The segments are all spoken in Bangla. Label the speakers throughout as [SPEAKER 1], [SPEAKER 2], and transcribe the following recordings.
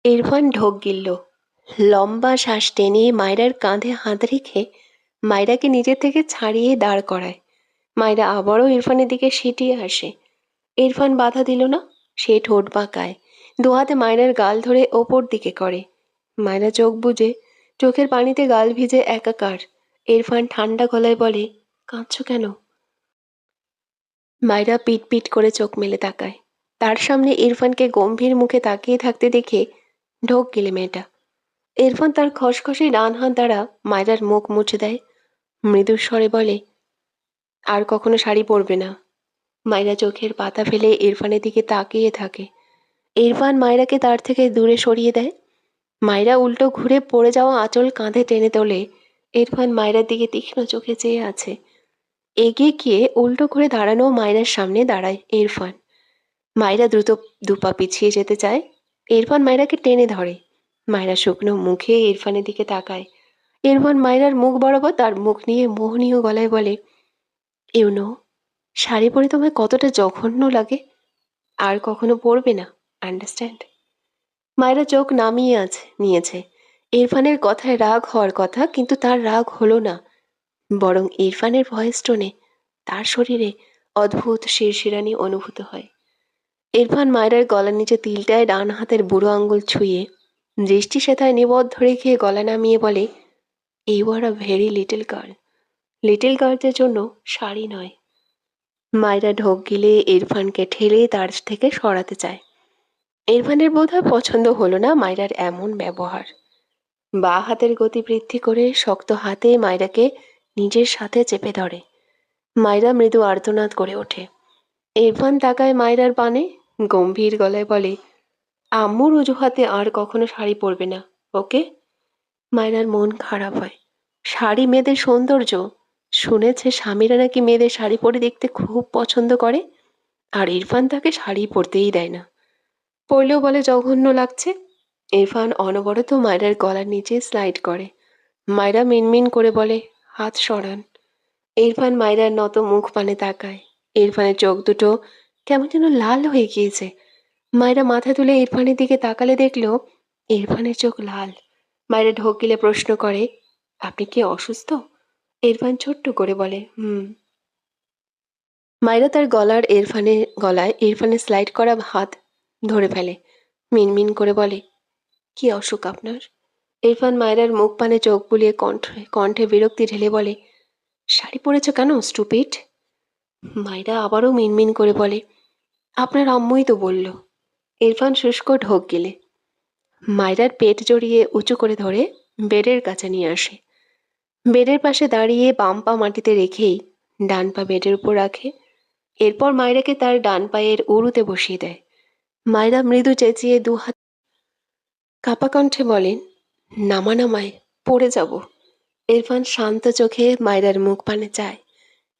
[SPEAKER 1] ইরফান ঢোক গিলল। লম্বা শ্বাস টেনে মায়রার কাঁধে হাত রেখে মায়রাকে নিজের থেকে ছাড়িয়ে দাঁড় করায়। মায়রা আবারও ইরফানের দিকে সিটিয়ে আসে। ইরফান বাধা দিল না। সে ঠোঁট বাঁকায়, দুহাতে মায়রার গাল ধরে ওপর দিকে করে। মায়রা চোখ বুজে, চোখের পানিতে গাল ভিজে একাকার। ইরফান ঠান্ডা গলায় বলে, কাঁদছো কেন? মায়রা পিট পিট করে চোখ মেলে তাকায়। তার সামনে ইরফানকে গম্ভীর মুখে তাকিয়ে থাকতে দেখে ঢোক গেলে মেয়েটা। ইরফান তার খসখসে ডান হাত দ্বারা মায়রার মুখ মুছে দেয়। মৃদু স্বরে বলে, আর কখনো শাড়ি পরবে না। মায়রা চোখের পাতা ফেলে ইরফানের দিকে তাকিয়ে থাকে। ইরফান মায়রাকে তার থেকে দূরে সরিয়ে দেয়। মায়রা উল্টো ঘুরে পড়ে যাওয়া আঁচল কাঁধে টেনে তোলে। ইরফান মায়রার দিকে তীক্ষ্ণ চোখে চেয়ে আছে। এগিয়ে গিয়ে উল্টো ঘুরে দাঁড়ানো মায়রার সামনে দাঁড়ায় ইরফান। মায়রা দ্রুত দুপা পিছিয়ে যেতে চায়। ইরফান মায়রাকে টেনে ধরে। মায়রা শুকনো মুখে ইরফানের দিকে তাকায়। ইরফান মায়রার মুখ বরাবর তার মুখ নিয়ে মোহনীয় গলায় বলে, ইউনো, শাড়ি পরে তোমায় কতটা জঘন্য লাগে। আর কখনো পরবে না, আন্ডারস্ট্যান্ড? মায়রা চোখ নামিয়ে নিয়েছে। ইরফানের কথায় রাগ হওয়ার কথা, কিন্তু তার রাগ হলো না। বরং ইরফানের ভয়েস টোনে তার শরীরে অদ্ভুত শিরশিরানি অনুভূত হয়। ইরফান মায়রার গলার নিচে তিলটায় ডান হাতের বুড়ো আঙ্গুল ছুঁয়ে দৃষ্টি সেথায় নিবদ্ধ রেখে গলা নামিয়ে বলে, you are a very little girl. Little গার্লদের জন্য শাড়ি নয়। মায়রা ঢোক গিলে ইরফানকে ঠেলে তার থেকে সরাতে চায়। ইরফানের বোধহয় পছন্দ হলো না মায়রার এমন ব্যবহার। বা হাতের গতি বৃদ্ধি করে শক্ত হাতে মায়রাকে নিজের সাথে চেপে ধরে। মায়রা মৃদু আর্তনাদ করে ওঠে। ইরফান তাকায় মায়রার পানে, গম্ভীর গলায় বলে, আম্মুর অজুহাতে আর কখনো শাড়ি পরবে না, ওকে? মায়রার মন খারাপ হয়। শাড়ি মেয়েদের সৌন্দর্য। শুনেছে স্বামীরা নাকি মেয়েদের শাড়ি পরে দেখতে খুব পছন্দ করে, আর ইরফান তাকে শাড়ি পরতেই দেয় না। পরলেও বলে জঘন্য লাগছে। ইরফান অনবরত মায়রার গলার নিচে স্লাইড করে। মায়রা মিনমিন করে বলে, হাত সরান। ইরফান মায়রার নত মুখ পানে তাকায়। ইরফানের চোখ দুটো কেমন যেন লাল হয়ে গিয়েছে। মায়রা মাথা তুলে ইরফানের দিকে তাকালে দেখল ইরফানের চোখ লাল। মায়রা ঢোক গিলে প্রশ্ন করে, আপনি কি অসুস্থ? ইরফান ছোট্ট করে বলে, হুম। মায়রা তার গলায় ইরফানের স্লাইড করা হাত ধরে ফেলে। মিনমিন করে বলে, কি অসুখ আপনার? ইরফান মায়রার মুখ পানে চোখ বুলিয়ে কণ্ঠে বিরক্তি ঢেলে বলে, শাড়ি পরেছ কেন, স্টুপিড? মায়রা আবারও মিনমিন করে বলে, আপনার আম্মুই তো বলল। ইরফান শুষ্ক ঢোক গিলে মায়রার পেট জড়িয়ে উঁচু করে ধরে বেডের কাছে নিয়ে আসে। বেডের পাশে দাঁড়িয়ে বাম পা মাটিতে রেখেই ডান পা বেডের উপর রাখে। এরপর মায়রাকে তার ডান পায়ের উরুতে বসিয়ে দেয়। মায়রা মৃদু চেঁচিয়ে দুহাত কাপা কণ্ঠে বলেন, নামা নামায়, পড়ে যাব। ইরফান শান্ত চোখে মায়রার মুখ পানে চায়।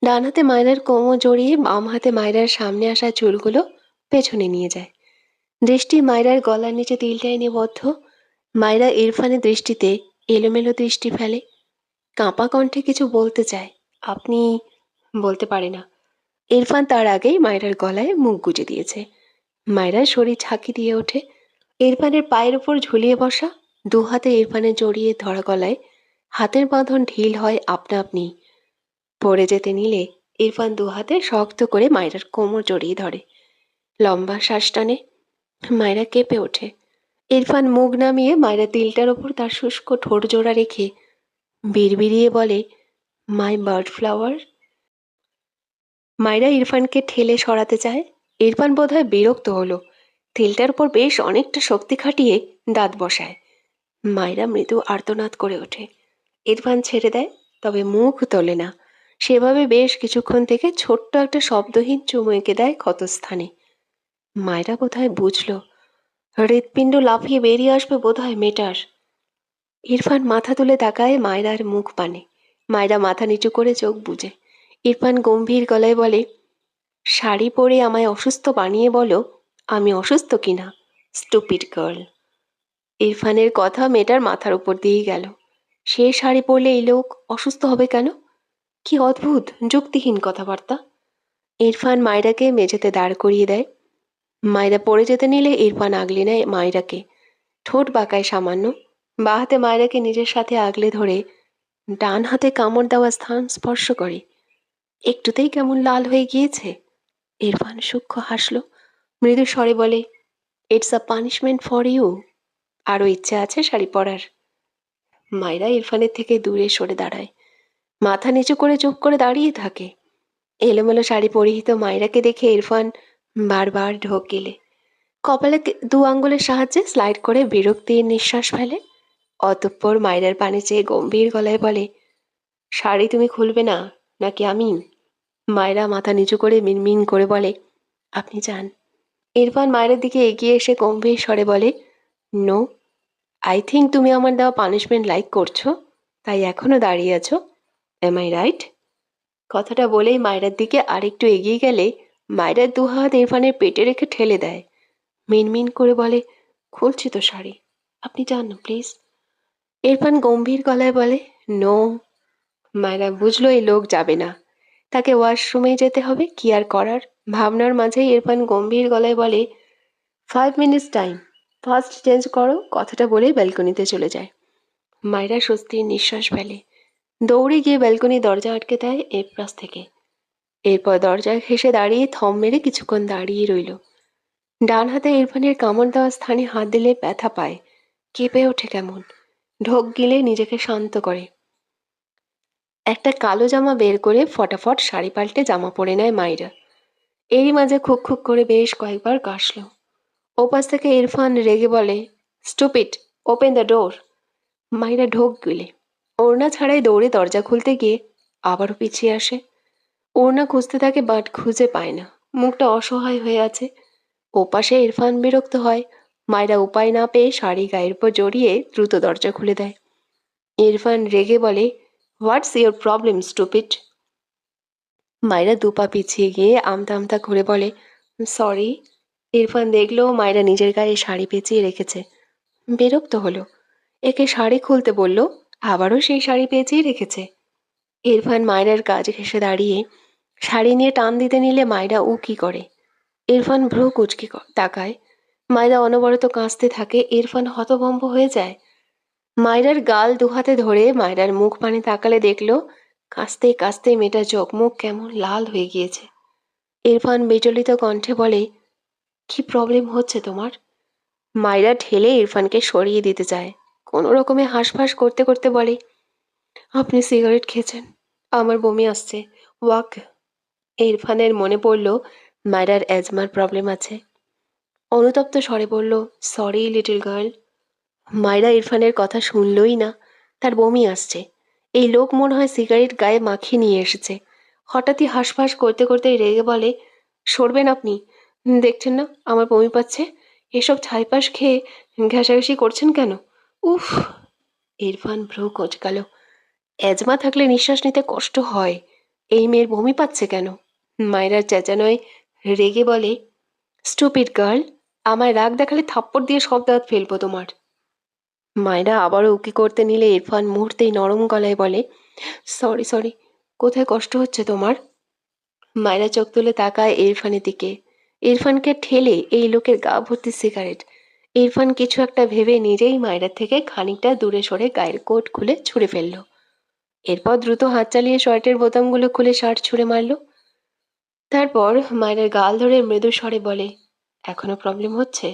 [SPEAKER 1] ডান হাতে মায়রার কোমর জড়িয়ে বাম হাতে মায়রার সামনে আসা চুলগুলো পেছনে নিয়ে যায়। দৃষ্টি মায়রার গলার নিচে তিলটায় নিবদ্ধ। মায়রা ইরফানের দৃষ্টিতে এলোমেলো দৃষ্টি ফেলে। কাঁপা কণ্ঠে কিছু বলতে চায়, আপনি বলতে পারে না। ইরফান তার আগেই মায়রার গলায় মুখ গুজে দিয়েছে। মায়রার শরীর ঝাঁকি দিয়ে ওঠে। ইরফানের পায়ের উপর ঝুলিয়ে বসা, দু হাতে ইরফানের জড়িয়ে ধরা গলায় হাতের বাঁধন ঢিল হয় আপনা আপনি। পড়ে যেতে নিলে ইরফান দু হাতে শক্ত করে মায়রার কোমর জড়িয়ে ধরে। লম্বা শ্বাস টানে। মায়রা কেঁপে ওঠে। ইরফান মুখ নামিয়ে মায়রা তিলটার ওপর তার শুষ্ক ঠোঁট জোড়া রেখে বিড়বিড়িয়ে বলে, মাই বার্ড ফ্লাওয়ার। মায়রা ইরফানকে ঠেলে সরাতে চায়। ইরফান বোধহয় বিরক্ত হলো। তিলটার উপর বেশ অনেকটা শক্তি খাটিয়ে দাঁত বসায়। মায়রা মৃদু আর্তনাদ করে ওঠে। ইরফান ছেড়ে দেয়, তবে মুখ তোলে না। সেভাবে বেশ কিছুক্ষণ থেকে ছোট্ট একটা শব্দহীন চুমু এঁকে দেয় ক্ষতস্থানে। মায়রা বোধহয় বুঝল হৃৎপিণ্ড লাফিয়ে বেরিয়ে আসবে বোধহয় মেটার। ইরফান মাথা তুলে তাকায় মায়রার মুখ পানে। মায়রা মাথা নিচু করে চোখ বুজে। ইরফান গম্ভীর গলায় বলে, শাড়ি পরে আমায় অসুস্থ বানিয়ে বলো আমি অসুস্থ কিনা, স্টুপিড গার্ল। ইরফানের কথা মেয়েটার মাথার উপর দিয়েই গেল। সে শাড়ি পরলে এই লোক অসুস্থ হবে কেন? কি অদ্ভুত যুক্তিহীন কথাবার্তা। ইরফান মায়রাকে মেঝেতে দাঁড় করিয়ে দেয়। মায়রা পড়ে যেতে নিলে ইরফান আগলে নেয় মায়রাকে। ঠোঁট বাঁকায় সামান্য। বাঁ হাতে মায়রাকে নিজের সাথে আগলে ধরে ডান হাতে কামড় দেওয়া স্থান স্পর্শ করে। একটুতেই কেমন লাল হয়ে গিয়েছে। ইরফান সূক্ষ্ম হাসল, মৃদু স্বরে বলে, it's a punishment for you. আরও ইচ্ছে আছে শাড়ি পরার। মায়রা ইরফানের থেকে দূরে সরে দাঁড়ায়, মাথা নিচু করে চুপ করে দাঁড়িয়ে থাকে। এলোমেলো শাড়ি পরিহিত মায়রাকে দেখে ইরফান বারবার ঢোক গিলে কপালে দু আঙ্গুলের সাহায্যে স্লাইড করে বিরক্তির নিঃশ্বাস ফেলে। অতঃপর মায়রার পানে চেয়ে গম্ভীর গলায় বলে, শাড়ি তুমি খুলবে না নাকি আমি? মায়রা মাথা নিচু করে মিনমিন করে বলে, আপনি যান। ইরফান মায়ের দিকে এগিয়ে এসে গম্ভীর স্বরে বলে, নো, আই থিঙ্ক তুমি আমার দেওয়া পানিশমেন্ট লাইক করছো, তাই এখনো দাঁড়িয়ে আছো। Am I right? কথাটা বলেই মায়রার দিকে আরেকটু এগিয়ে গেলে মায়রার দু হাত ইরফানের পেটে রেখে ঠেলে দেয়। মিনমিন করে বলে, খুলছি তো শাড়ি, আপনি যান না প্লিজ। ইরফান গম্ভীর গলায় বলে, নো। মায়রা বুঝলো এই লোক যাবে না, তাকে ওয়াশরুমে যেতে হবে, কি আর করার। ভাবনার মাঝেই ইরফান গম্ভীর গলায় বলে, 5 মিনিটস টাইম, ফার্স্ট চেঞ্জ করো। কথাটা বলেই ব্যালকনিতে চলে যায়। মায়রা স্বস্তির নিঃশ্বাস ফেলে, দৌড়ে গিয়ে ব্যালকনি দরজা আটকে দেয় এর পাশ থেকে। এরপর দরজায় ঘেঁষে দাঁড়িয়ে থম মেরে কিছুক্ষণ দাঁড়িয়ে রইল। ডান হাতে ইরফানের কামড় দেওয়া স্থানে হাত দিলে ব্যথা পায়, কেঁপে ওঠে কেমন। ঢোক গিলে নিজেকে শান্ত করে একটা কালো জামা বের করে ফটাফট শাড়ি পাল্টে জামা পরে নেয় মায়রা। এরই মাঝে খুক খুক করে বেশ কয়েকবার কাশল। ওপাশ থেকে ইরফান রেগে বলে, স্টুপিড, ওপেন দ্য ডোর। মাইরা ঢোক গিলে ওড়না ছাড়াই দৌড়ে দরজা খুলতে গিয়ে আবারও পিছিয়ে আসে। ওড়না খুঁজতে থাকে বাট খুঁজে পায় না, মুখটা অসহায় হয়ে আছে। ওপাশে ইরফান বিরক্ত হয়। মায়রা উপায় না পেয়ে শাড়ি গায়ের উপর জড়িয়ে দ্রুত দরজা খুলে দেয়। ইরফান রেগে বলে, হোয়াটস ইয়োর প্রবলেম স্টুপিড? মায়রা দুপা পিছিয়ে গিয়ে আমতা আমতা করে বলে, সরি। ইরফান দেখলো মায়রা নিজের গায়ে শাড়ি পেঁচিয়ে রেখেছে। বিরক্ত হলো, একে শাড়ি খুলতে বলল, আবারও সেই শাড়ি পেঁচিয়ে রেখেছে। ইরফান মায়রার কাজ ঘেঁষে দাঁড়িয়ে শাড়ি নিয়ে টান দিতে নিলে মায়রা ও কি করে। ইরফান ভ্রু কুচকে তাকায়। মায়রা অনবরত কাঁচতে থাকে। ইরফান হতভম্ব হয়ে যায়। মায়রার গাল দুহাতে ধরে মায়রার মুখ পানে তাকালে দেখলো কাঁচতে কাঁচতে মেয়েটার চোখ মুখ কেমন লাল হয়ে গিয়েছে। ইরফান বিচলিত কণ্ঠে বলে, কি প্রবলেম হচ্ছে তোমার? মায়রা ঠেলে ইরফানকে সরিয়ে দিতে চায়। কোনো রকমে হাঁসফাঁস করতে করতে বলে, আপনি সিগারেট খেয়েছেন, আমার বমি আসছে, ওয়াক। ইরফানের মনে পড়ল মায়রার অ্যাজমার প্রবলেম আছে। অনুতপ্ত স্বরে বলল, সরি লিটল গার্ল। মায়রা ইরফানের কথা শুনলই না। তার বমি আসছে। এই লোক মনে হয় সিগারেট গায়ে মাখিয়ে নিয়ে এসেছে। হঠাৎই হাঁসফাঁস করতে করতে রেগে বলে, সরবেন আপনি? দেখছেন না আমার বমি পাচ্ছে? এসব ছাইপাশ খেয়ে ঘেঁষাঘেঁষি করছেন কেন? উফ। ইরফান ভ্রু কোঁচকাল। অ্যাজমা থাকলে নিঃশ্বাস নিতে কষ্ট হয়, এই মেয়ের বমি পাচ্ছে কেন? মায়রার চেঁচানোয় রেগে বলে, স্টুপিড গার্ল, আমায় রাগ দেখালে থাপ্পড় দিয়ে সব দাঁত ফেলবো তোমার। মায়রা আবারও উকি করতে নিলে ইরফান মুহূর্তেই নরম গলায় বলে, সরি সরি, কোথায় কষ্ট হচ্ছে তোমার? মায়রা চোখ তুলে তাকায় ইরফানের দিকে। ইরফানকে ঠেলে এই লোকের গা ভর্তি সিগারেট। ইরফান কিছু একটা ভেবে নিজেই মায়রার থেকে খানিকটা দূরে সরে গায়ের কোট খুলে ছুঁড়ে ফেলল। এরপর দ্রুত হাত চালিয়ে শার্টের বোতামগুলো খুলে শার্ট ছুঁড়ে মারল। তারপর মায়রার গাল ধরে মৃদু স্বরে বলে, এখনো প্রবলেম হচ্ছে?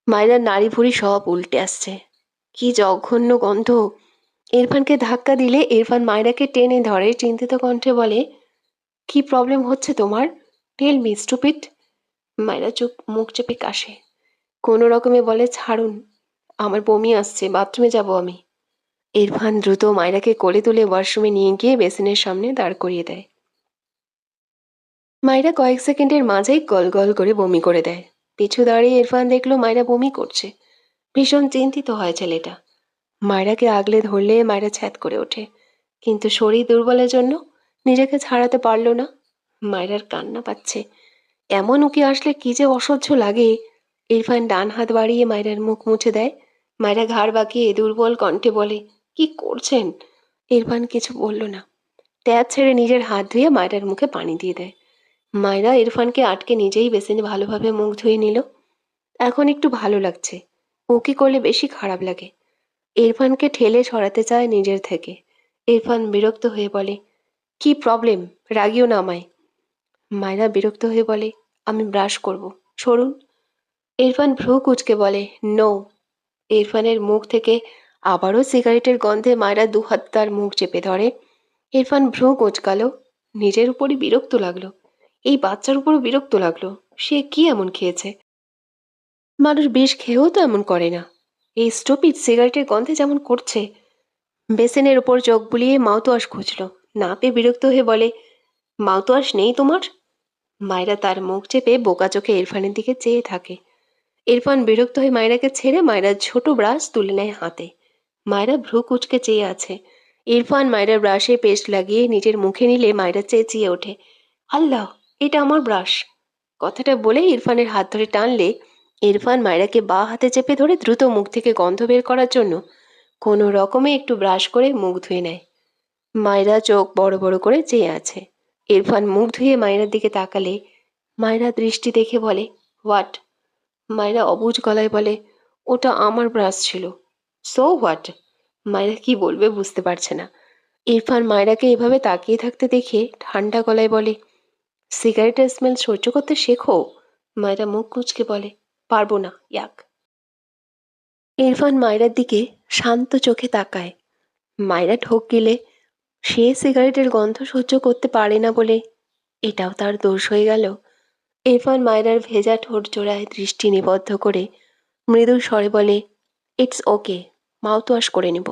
[SPEAKER 1] মায়রার নাড়ি ভুড়ি সব উল্টে আসছে। কি জঘন্য গন্ধ। ইরফানকে ধাক্কা দিলে ইরফান মায়রাকে টেনে ধরে চিন্তিত কণ্ঠে বলে, কি প্রবলেম হচ্ছে তোমার? Tell me stupid. মায়রা মুখ চেপে কাশে। কোনো রকমে বলে, ছাড়ুন, আমার বমি আসছে, বাথরুমে যাব আমি। ইরফান দ্রুত মায়রাকে কোলে তুলে ওয়াশরুমে নিয়ে গিয়ে বেসিনের সামনে দাঁড় করিয়ে দেয়। মায়রা কয়েক সেকেন্ডের মাঝেই গল গল করে বমি করে দেয়। পিছু দাঁড়িয়ে ইরফান দেখলো মায়রা বমি করছে। ভীষণ চিন্তিত হয় ছেলেটা। মায়রাকে আগলে ধরলে মায়রা ছ্যাদ করে ওঠে, কিন্তু শরীর দুর্বলের জন্য নিজেকে ছাড়াতে পারল না। মায়রার কান্না পাচ্ছে। এমন উকি আসলে কি যে অসহ্য লাগে। ইরফান ডান হাত বাড়িয়ে মায়রার মুখ মুছে দেয়। মায়রা ঘাড় বাঁকিয়ে দুর্বল কণ্ঠে বলে, কি করছেন? ইরফান কিছু বলল না। ট্যাব ছেড়ে নিজের হাত ধুয়ে মায়রার মুখে পানি দিয়ে দেয়। মায়রা ইরফানকে আটকে নিজেই বেসিনে ভালোভাবে মুখ ধুয়ে নিল। এখন একটু ভালো লাগছে। ওকে করলে বেশি খারাপ লাগে। ইরফানকে ঠেলে সরাতে চায় নিজের থেকে। ইরফান বিরক্ত হয়ে বলে, কি প্রবলেম? রাগিও না আমায়। মায়রা বিরক্ত হয়ে বলে, আমি ব্রাশ করব, সরুন। ইরফান ভ্রু কুঁচকে বলে, নো। ইরফানের মুখ থেকে আবারও সিগারেটের গন্ধে মায়রা দুহাত তার মুখ চেপে ধরে। ইরফান ভ্রু কুঁচকালো। নিজের উপরই বিরক্ত লাগলো। এই বাচ্চার উপরও বিরক্ত লাগলো। সে কি এমন খেয়েছে? মানুষ বিষ খেয়েও তো এমন করে না। এই স্টুপিড সিগারেটের গন্ধে যেমন করছে। বেসিনের ওপর চোখ বুলিয়ে মাউথওয়াশ খুঁজল। না পেয়ে বিরক্ত হয়ে বলে, মাউথওয়াশ নেই তোমার? মায়রা তার মুখ চেপে বোকা চোখে ইরফানের দিকে চেয়ে থাকে। ইরফান বিরক্ত হয়ে মায়রাকে ছেড়ে মায়রার ছোট ব্রাশ তুলে নেয় হাতে। মায়রা ভ্রু কুঁচকে চেয়ে আছে। ইরফান মায়রার ব্রাশে পেস্ট লাগিয়ে নিজের মুখে নিলে মায়রা চেঁচিয়ে ওঠে, আল্লাহ, এটা আমার ব্রাশ। কথাটা বলে ইরফানের হাত ধরে টানলে ইরফান মায়রাকে বাঁ হাতে চেপে ধরে দ্রুত মুখ থেকে গন্ধ বের করার জন্য কোনো রকমে একটু ব্রাশ করে মুখ ধুয়ে নেয়। মায়রা চোখ বড় বড় করে চেয়ে আছে। ইরফান মুখ ধুয়ে মায়রার দিকে তাকালে মায়রা দৃষ্টি দেখে বলে, হোয়াট? মায়রা অবুঝ গলায় বলে, ওটা আমার ব্রাশ ছিল। So what? মায়রা কি বলবে বুঝতে পারছে না। ইরফান মায়রাকে এভাবে তাকিয়ে থাকতে দেখে ঠান্ডা গলায় বলে, সিগারেটের স্মেল সহ্য করতে শেখো। মায়রা মুখ কুঁচকে বলে, পারবো না, ইয়াক। ইরফান মায়রার দিকে শান্ত চোখে তাকায়। মায়রা ঢোক গিলে সে সিগারেটের গন্ধ সহ্য করতে পারে না বলে এটাও তার দোষ হয়ে গেল। ইরফান মায়রার ভেজা ঠোঁট জোড়ায় দৃষ্টি নিবদ্ধ করে মৃদু স্বরে বলে, ইটস ওকে, মাউথওয়াশ করে নেব।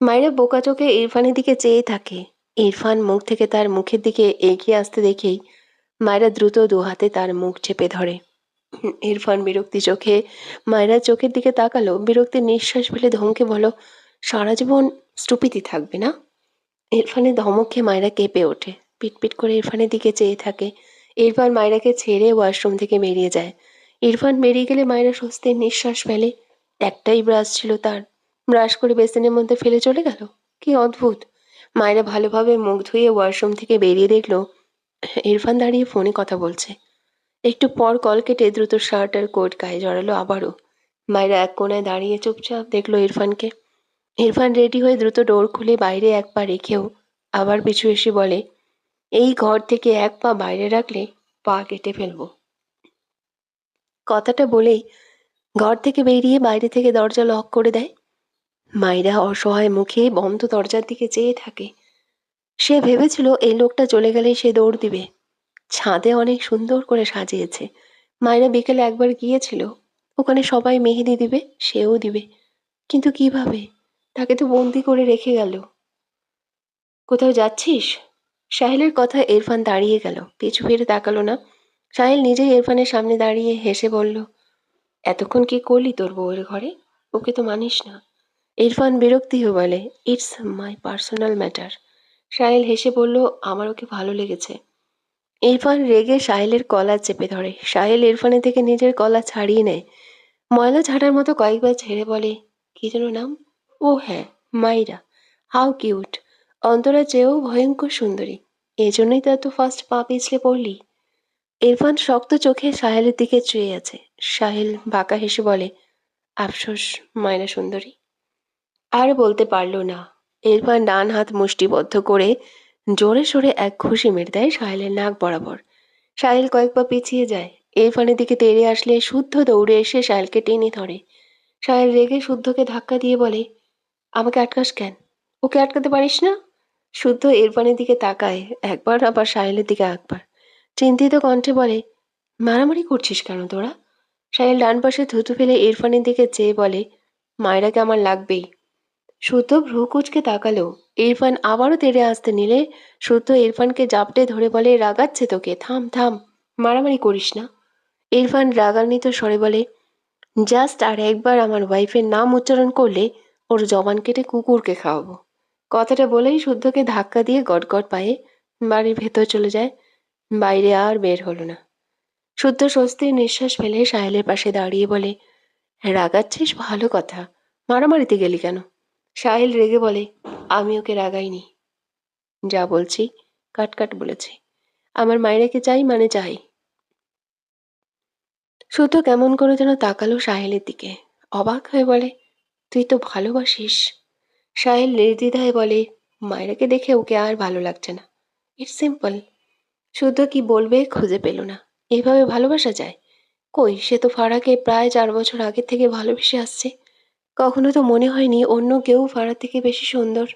[SPEAKER 1] মায়রা বোকা চোখে ইরফানের দিকে চেয়ে থাকে। ইরফান মুখ থেকে তার মুখের দিকে এগিয়ে আসতে দেখেই মায়রা দ্রুত দু হাতে তার মুখ চেপে ধরে। ইরফান বিরক্তি চোখে মায়রার চোখের দিকে তাকালো। বিরক্তির নিঃশ্বাস ফেলে ধমকে বলো, সারা জীবন স্টুপিতি থাকবে না? ইরফানের ধমক খেয়ে মায়রা কেঁপে ওঠে। পিটপিট করে ইরফানের দিকে চেয়ে থাকে। ইরফান মায়রাকে ছেড়ে ওয়াশরুম থেকে বেরিয়ে যায়। ইরফান বেরিয়ে গেলে মায়রা স্বস্তির নিঃশ্বাস ফেলে। একটাই ব্রাশ ছিল তার। ব্রাশ করে বেসিনের মধ্যে ফেলে চলে গেল। কি অদ্ভুত। মায়রা ভালোভাবে মুখ ধুয়ে ওয়াশরুম থেকে বেরিয়ে দেখলো ইরফান দাঁড়িয়ে ফোনে কথা বলছে। একটু পর কল কেটে দ্রুত শার্ট আর কোট গায়ে জড়ালো আবারও। মায়রা এক কোনায় দাঁড়িয়ে চুপচাপ দেখলো ইরফানকে। ইরফান রেডি হয়ে দ্রুত ডোর খুলে বাইরে এক পা রেখেও আবার পিছু এসে বলে, এই ঘর থেকে এক পা বাইরে রাখলে পা কেটে ফেলবো। কথাটা বলেই ঘর থেকে বেরিয়ে বাইরে থেকে দরজা লক করে দেয়। মায়রা অসহায় মুখে বন্ধ দরজার দিকে চেয়ে থাকে। সে ভেবেছিল এই লোকটা চলে গেলে সে দৌড় দিবে। ছাদে অনেক সুন্দর করে সাজিয়েছে। মায়রা বিকেলে একবার গিয়েছিল। ওখানে সবাই মেহেদি দিবে, সেও দিবে। কিন্তু কিভাবে? তাকে তো বন্দি করে রেখে গেল। কোথাও যাচ্ছিস? সাহিলের কথা ইরফান দাঁড়িয়ে গেল। পিছু ফিরে তাকালো না। সাহিল নিজেই ইরফানের সামনে দাঁড়িয়ে হেসে বলল, এতক্ষণ কি করলি তোর বউয়ের ঘরে? ওকে তো মানিস না। ইরফান বিরক্তি হয়ে বলে, it's my personal matter. Sahil হেসে বলল, আমার ওকে ভালো লেগেছে। ইরফান রেগে সাহিলের কলার চেপে ধরে। সাহিল ইরফানের থেকে নিজের কলা ছাড়িয়ে নেয়। ময়লা ঝাড়ার মতো কয়েকবার ছেড়ে বলে, কি যেন নাম? ও হ্যাঁ, মাইরা। How cute. অন্তরা চেয়েও ভয়ঙ্কর সুন্দরী। এই জন্যই তো এত ফার্স্ট পা পিছলে পড়লি। ইরফান শক্ত চোখে সাহেলের দিকে চেয়ে আছে। সাহিল বাঁকা হেসে বলে, আফসোস, মায়না সুন্দরী। আর বলতে পারল না। ইরফান ডান হাত মুষ্টিবদ্ধ করে জোরে সোরে এক ঘুষি মেরে দেয় সাহেলের নাক বরাবর। সাহিল কয়েক পা পিছিয়ে যায়। ইরফানের দিকে তেড়ে আসলে শুদ্ধ দৌড়ে এসে সাহেলকে টেনে ধরে। সাহেল রেগে শুদ্ধকে ধাক্কা দিয়ে বলে, আমাকে আটকাস কেন? ওকে আটকাতে পারিস না? শুদ্ধ ইরফানের দিকে তাকায় একবার, আবার সাহেলের দিকে একবার। চিন্তিত কণ্ঠে বলে, মারামারি করছিস কেন তোরা? সাহেল ডান পাশে থুতু ফেলে ইরফানের দিকে চেয়ে বলে, মায়েরাকে আমার লাগবেই। শুদ্ধ ভ্রু কুচকে তাকালো। ইরফান আবারও তেড়ে আসতে নিলে শুদ্ধ ইরফানকে জাপটে ধরে বলে, রাগাচ্ছে তোকে, থাম থাম, মারামারি করিস না। ইরফান রাগান্বিত স্বরে বলে, জাস্ট আর একবার আমার ওয়াইফের নাম উচ্চারণ করলে ওর জবান কেটে কুকুরকে খাওয়াবো। কথাটা বলেই শুদ্ধকে ধাক্কা দিয়ে গটগট পায়ে বাড়ির ভেতর চলে যায়। বাইরে আর বের হলো না। শুদ্ধ স্বস্তির নিঃশ্বাস ফেলে সাহেলের পাশে দাঁড়িয়ে বলে, রাগাচ্ছিস ভালো কথা, মারামারিতে গেলি কেন? সাহেল রেগে বলে, আমি ওকে রাগাইনি। যা বলছি কাট কাট বলেছি। আমার মায়েরাকে চাই মানে চাই। শুদ্ধ কেমন করে যেন তাকালো সাহেলের দিকে। অবাক হয়ে বলে, তুই তো ভালোবাসিস। সাহিল নির্দ্বিধায় বলে, মায়রাকে দেখে ওকে আর ভালো লাগছে না। It's simple. শুদ্ধ কি বলবে খুঁজে পেল না। এভাবে ভালোবাসা যায়? কই, সে তো ফারাকে প্রায় 4 বছর আগে থেকে ভালোবেসে আসছে। কখনো তো মনে হয়নি অন্য কেউ ফারার থেকে বেশি সুন্দর।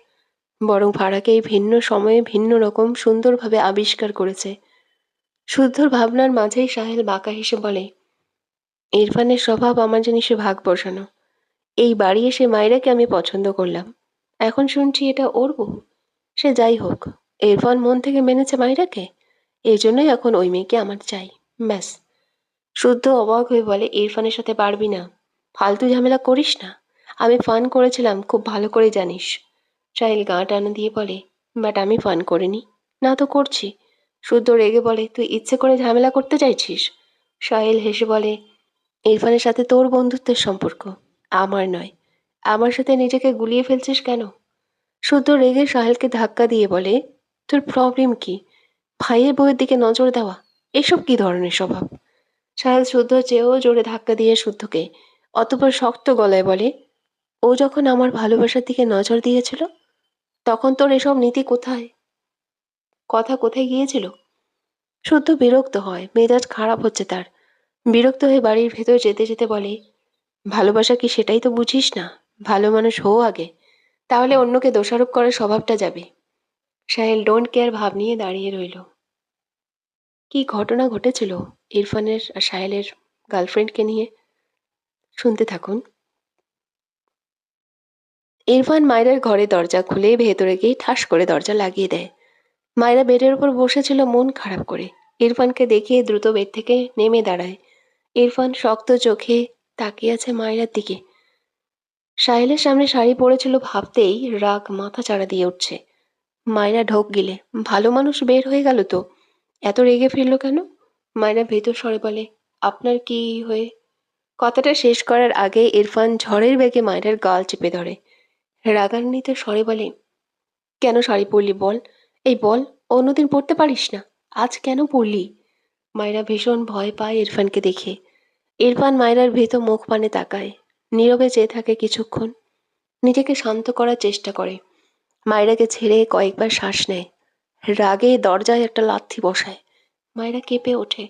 [SPEAKER 1] বরং ফারাকে এই ভিন্ন সময়ে ভিন্ন রকম সুন্দরভাবে আবিষ্কার করেছে। শুদ্ধর ভাবনার মাঝেই সাহেল বাঁকা হেসে বলে, ইরফানের স্বভাব আমার জিনিসে ভাগ বসানো। এই বাড়ি এসে মায়রাকে আমি পছন্দ করলাম, এখন শুনছি এটা ওর বউ। সে যাই হোক, ইরফান মন থেকে মেনেছে মায়রাকে, এই জন্যই এখন ওই মেয়েকে আমার চাই। ব্যাস। শুদ্ধ অবাক হয়ে বলে, ইরফানের সাথে পারবি না, ফালতু ঝামেলা করিস না। আমি ফান করেছিলাম, খুব ভালো করে জানিস। সাহিল গা টানা দিয়ে বলে, বাট আমি ফান করিনি। না তো করছি। শুদ্ধ রেগে বলে, তুই ইচ্ছে করে ঝামেলা করতে চাইছিস? সাহিল হেসে বলে, ইরফানের সাথে তোর বন্ধুত্বের সম্পর্ক, আমার নয়। আমার সাথে নিজেকে গুলিয়ে ফেলছিস কেন? শুদ্ধ রেগে সাহেলকে ধাক্কা দিয়ে বলে, তোর প্রবলেম কি? ভাইয়ের বউয়ের দিকে নজর দেওয়া, এসব কি ধরনের স্বভাব? সাহেল শুদ্ধ চেয়েও জোরে ধাক্কা দিয়ে শুদ্ধকে, অতঃপর শক্ত গলায় বলে, ও যখন আমার ভালোবাসার দিকে নজর দিয়েছিল, তখন তোর এসব নীতি কোথায়, কথা কোথায় গিয়েছিল? শুদ্ধ বিরক্ত হয়, মেজাজ খারাপ হচ্ছে তার। বিরক্ত হয়ে বাড়ির ভেতর যেতে যেতে বলে, ভালোবাসা কি সেটাই তো বুঝিস না? ভালো মানুষ হও আগে, তাহলে অন্যকে দোষারোপ করার স্বভাবটা যাবে। সাহেল ডোন্ট কেয়ার ভাব নিয়ে দাঁড়িয়ে রইল। কি ঘটনা ঘটেছিল ইরফানের আর সাহেলের গার্লফ্রেন্ডকে নিয়ে, শুনতে থাকুন। ইরফান মায়রার ঘরে দরজা খুলে ভেতরে গিয়ে ঠাস করে দরজা লাগিয়ে দেয়। মায়রা বেডের উপর বসেছিল মন খারাপ করে। ইরফানকে দেখিয়ে দ্রুত বেড থেকে নেমে দাঁড়ায়। ইরফান শক্ত চোখে তাকিয়ে আছে মায়রার দিকে। সাহেলের সামনে শাড়ি পরেছিল ভাবতেই রাগ মাথা চাড়া দিয়ে উঠছে। মায়রা ঢোক গিলে, ভালো মানুষ বের হয়ে গেল তো, এত রেগে ফিরল কেন? মায়রা ভেতর স্বরে বলে, আপনার কি হয়ে? কথাটা শেষ করার আগে ইরফান ঝড়ের বেগে মায়রার গাল চেপে ধরে। রাগান্বিত স্বরে বলে, কেন শাড়ি পরলি বল? এই বল, অন্যদিন পরতে পারিস না, আজ কেন পরলি? মায়রা ভীষণ ভয় পায় ইরফানকে দেখে। ইরফান মায়রার ভীত মুখ পানে তাকায়, নীরবে চেয়ে থাকে কিছুক্ষণ, নিজেকে শান্ত করার চেষ্টা করে। মায়রাকে ছেড়ে কয়েকবার শ্বাস নেয়, রাগে দরজায় একটা লাথি বসায়। মায়রা কেঁপে ওঠে।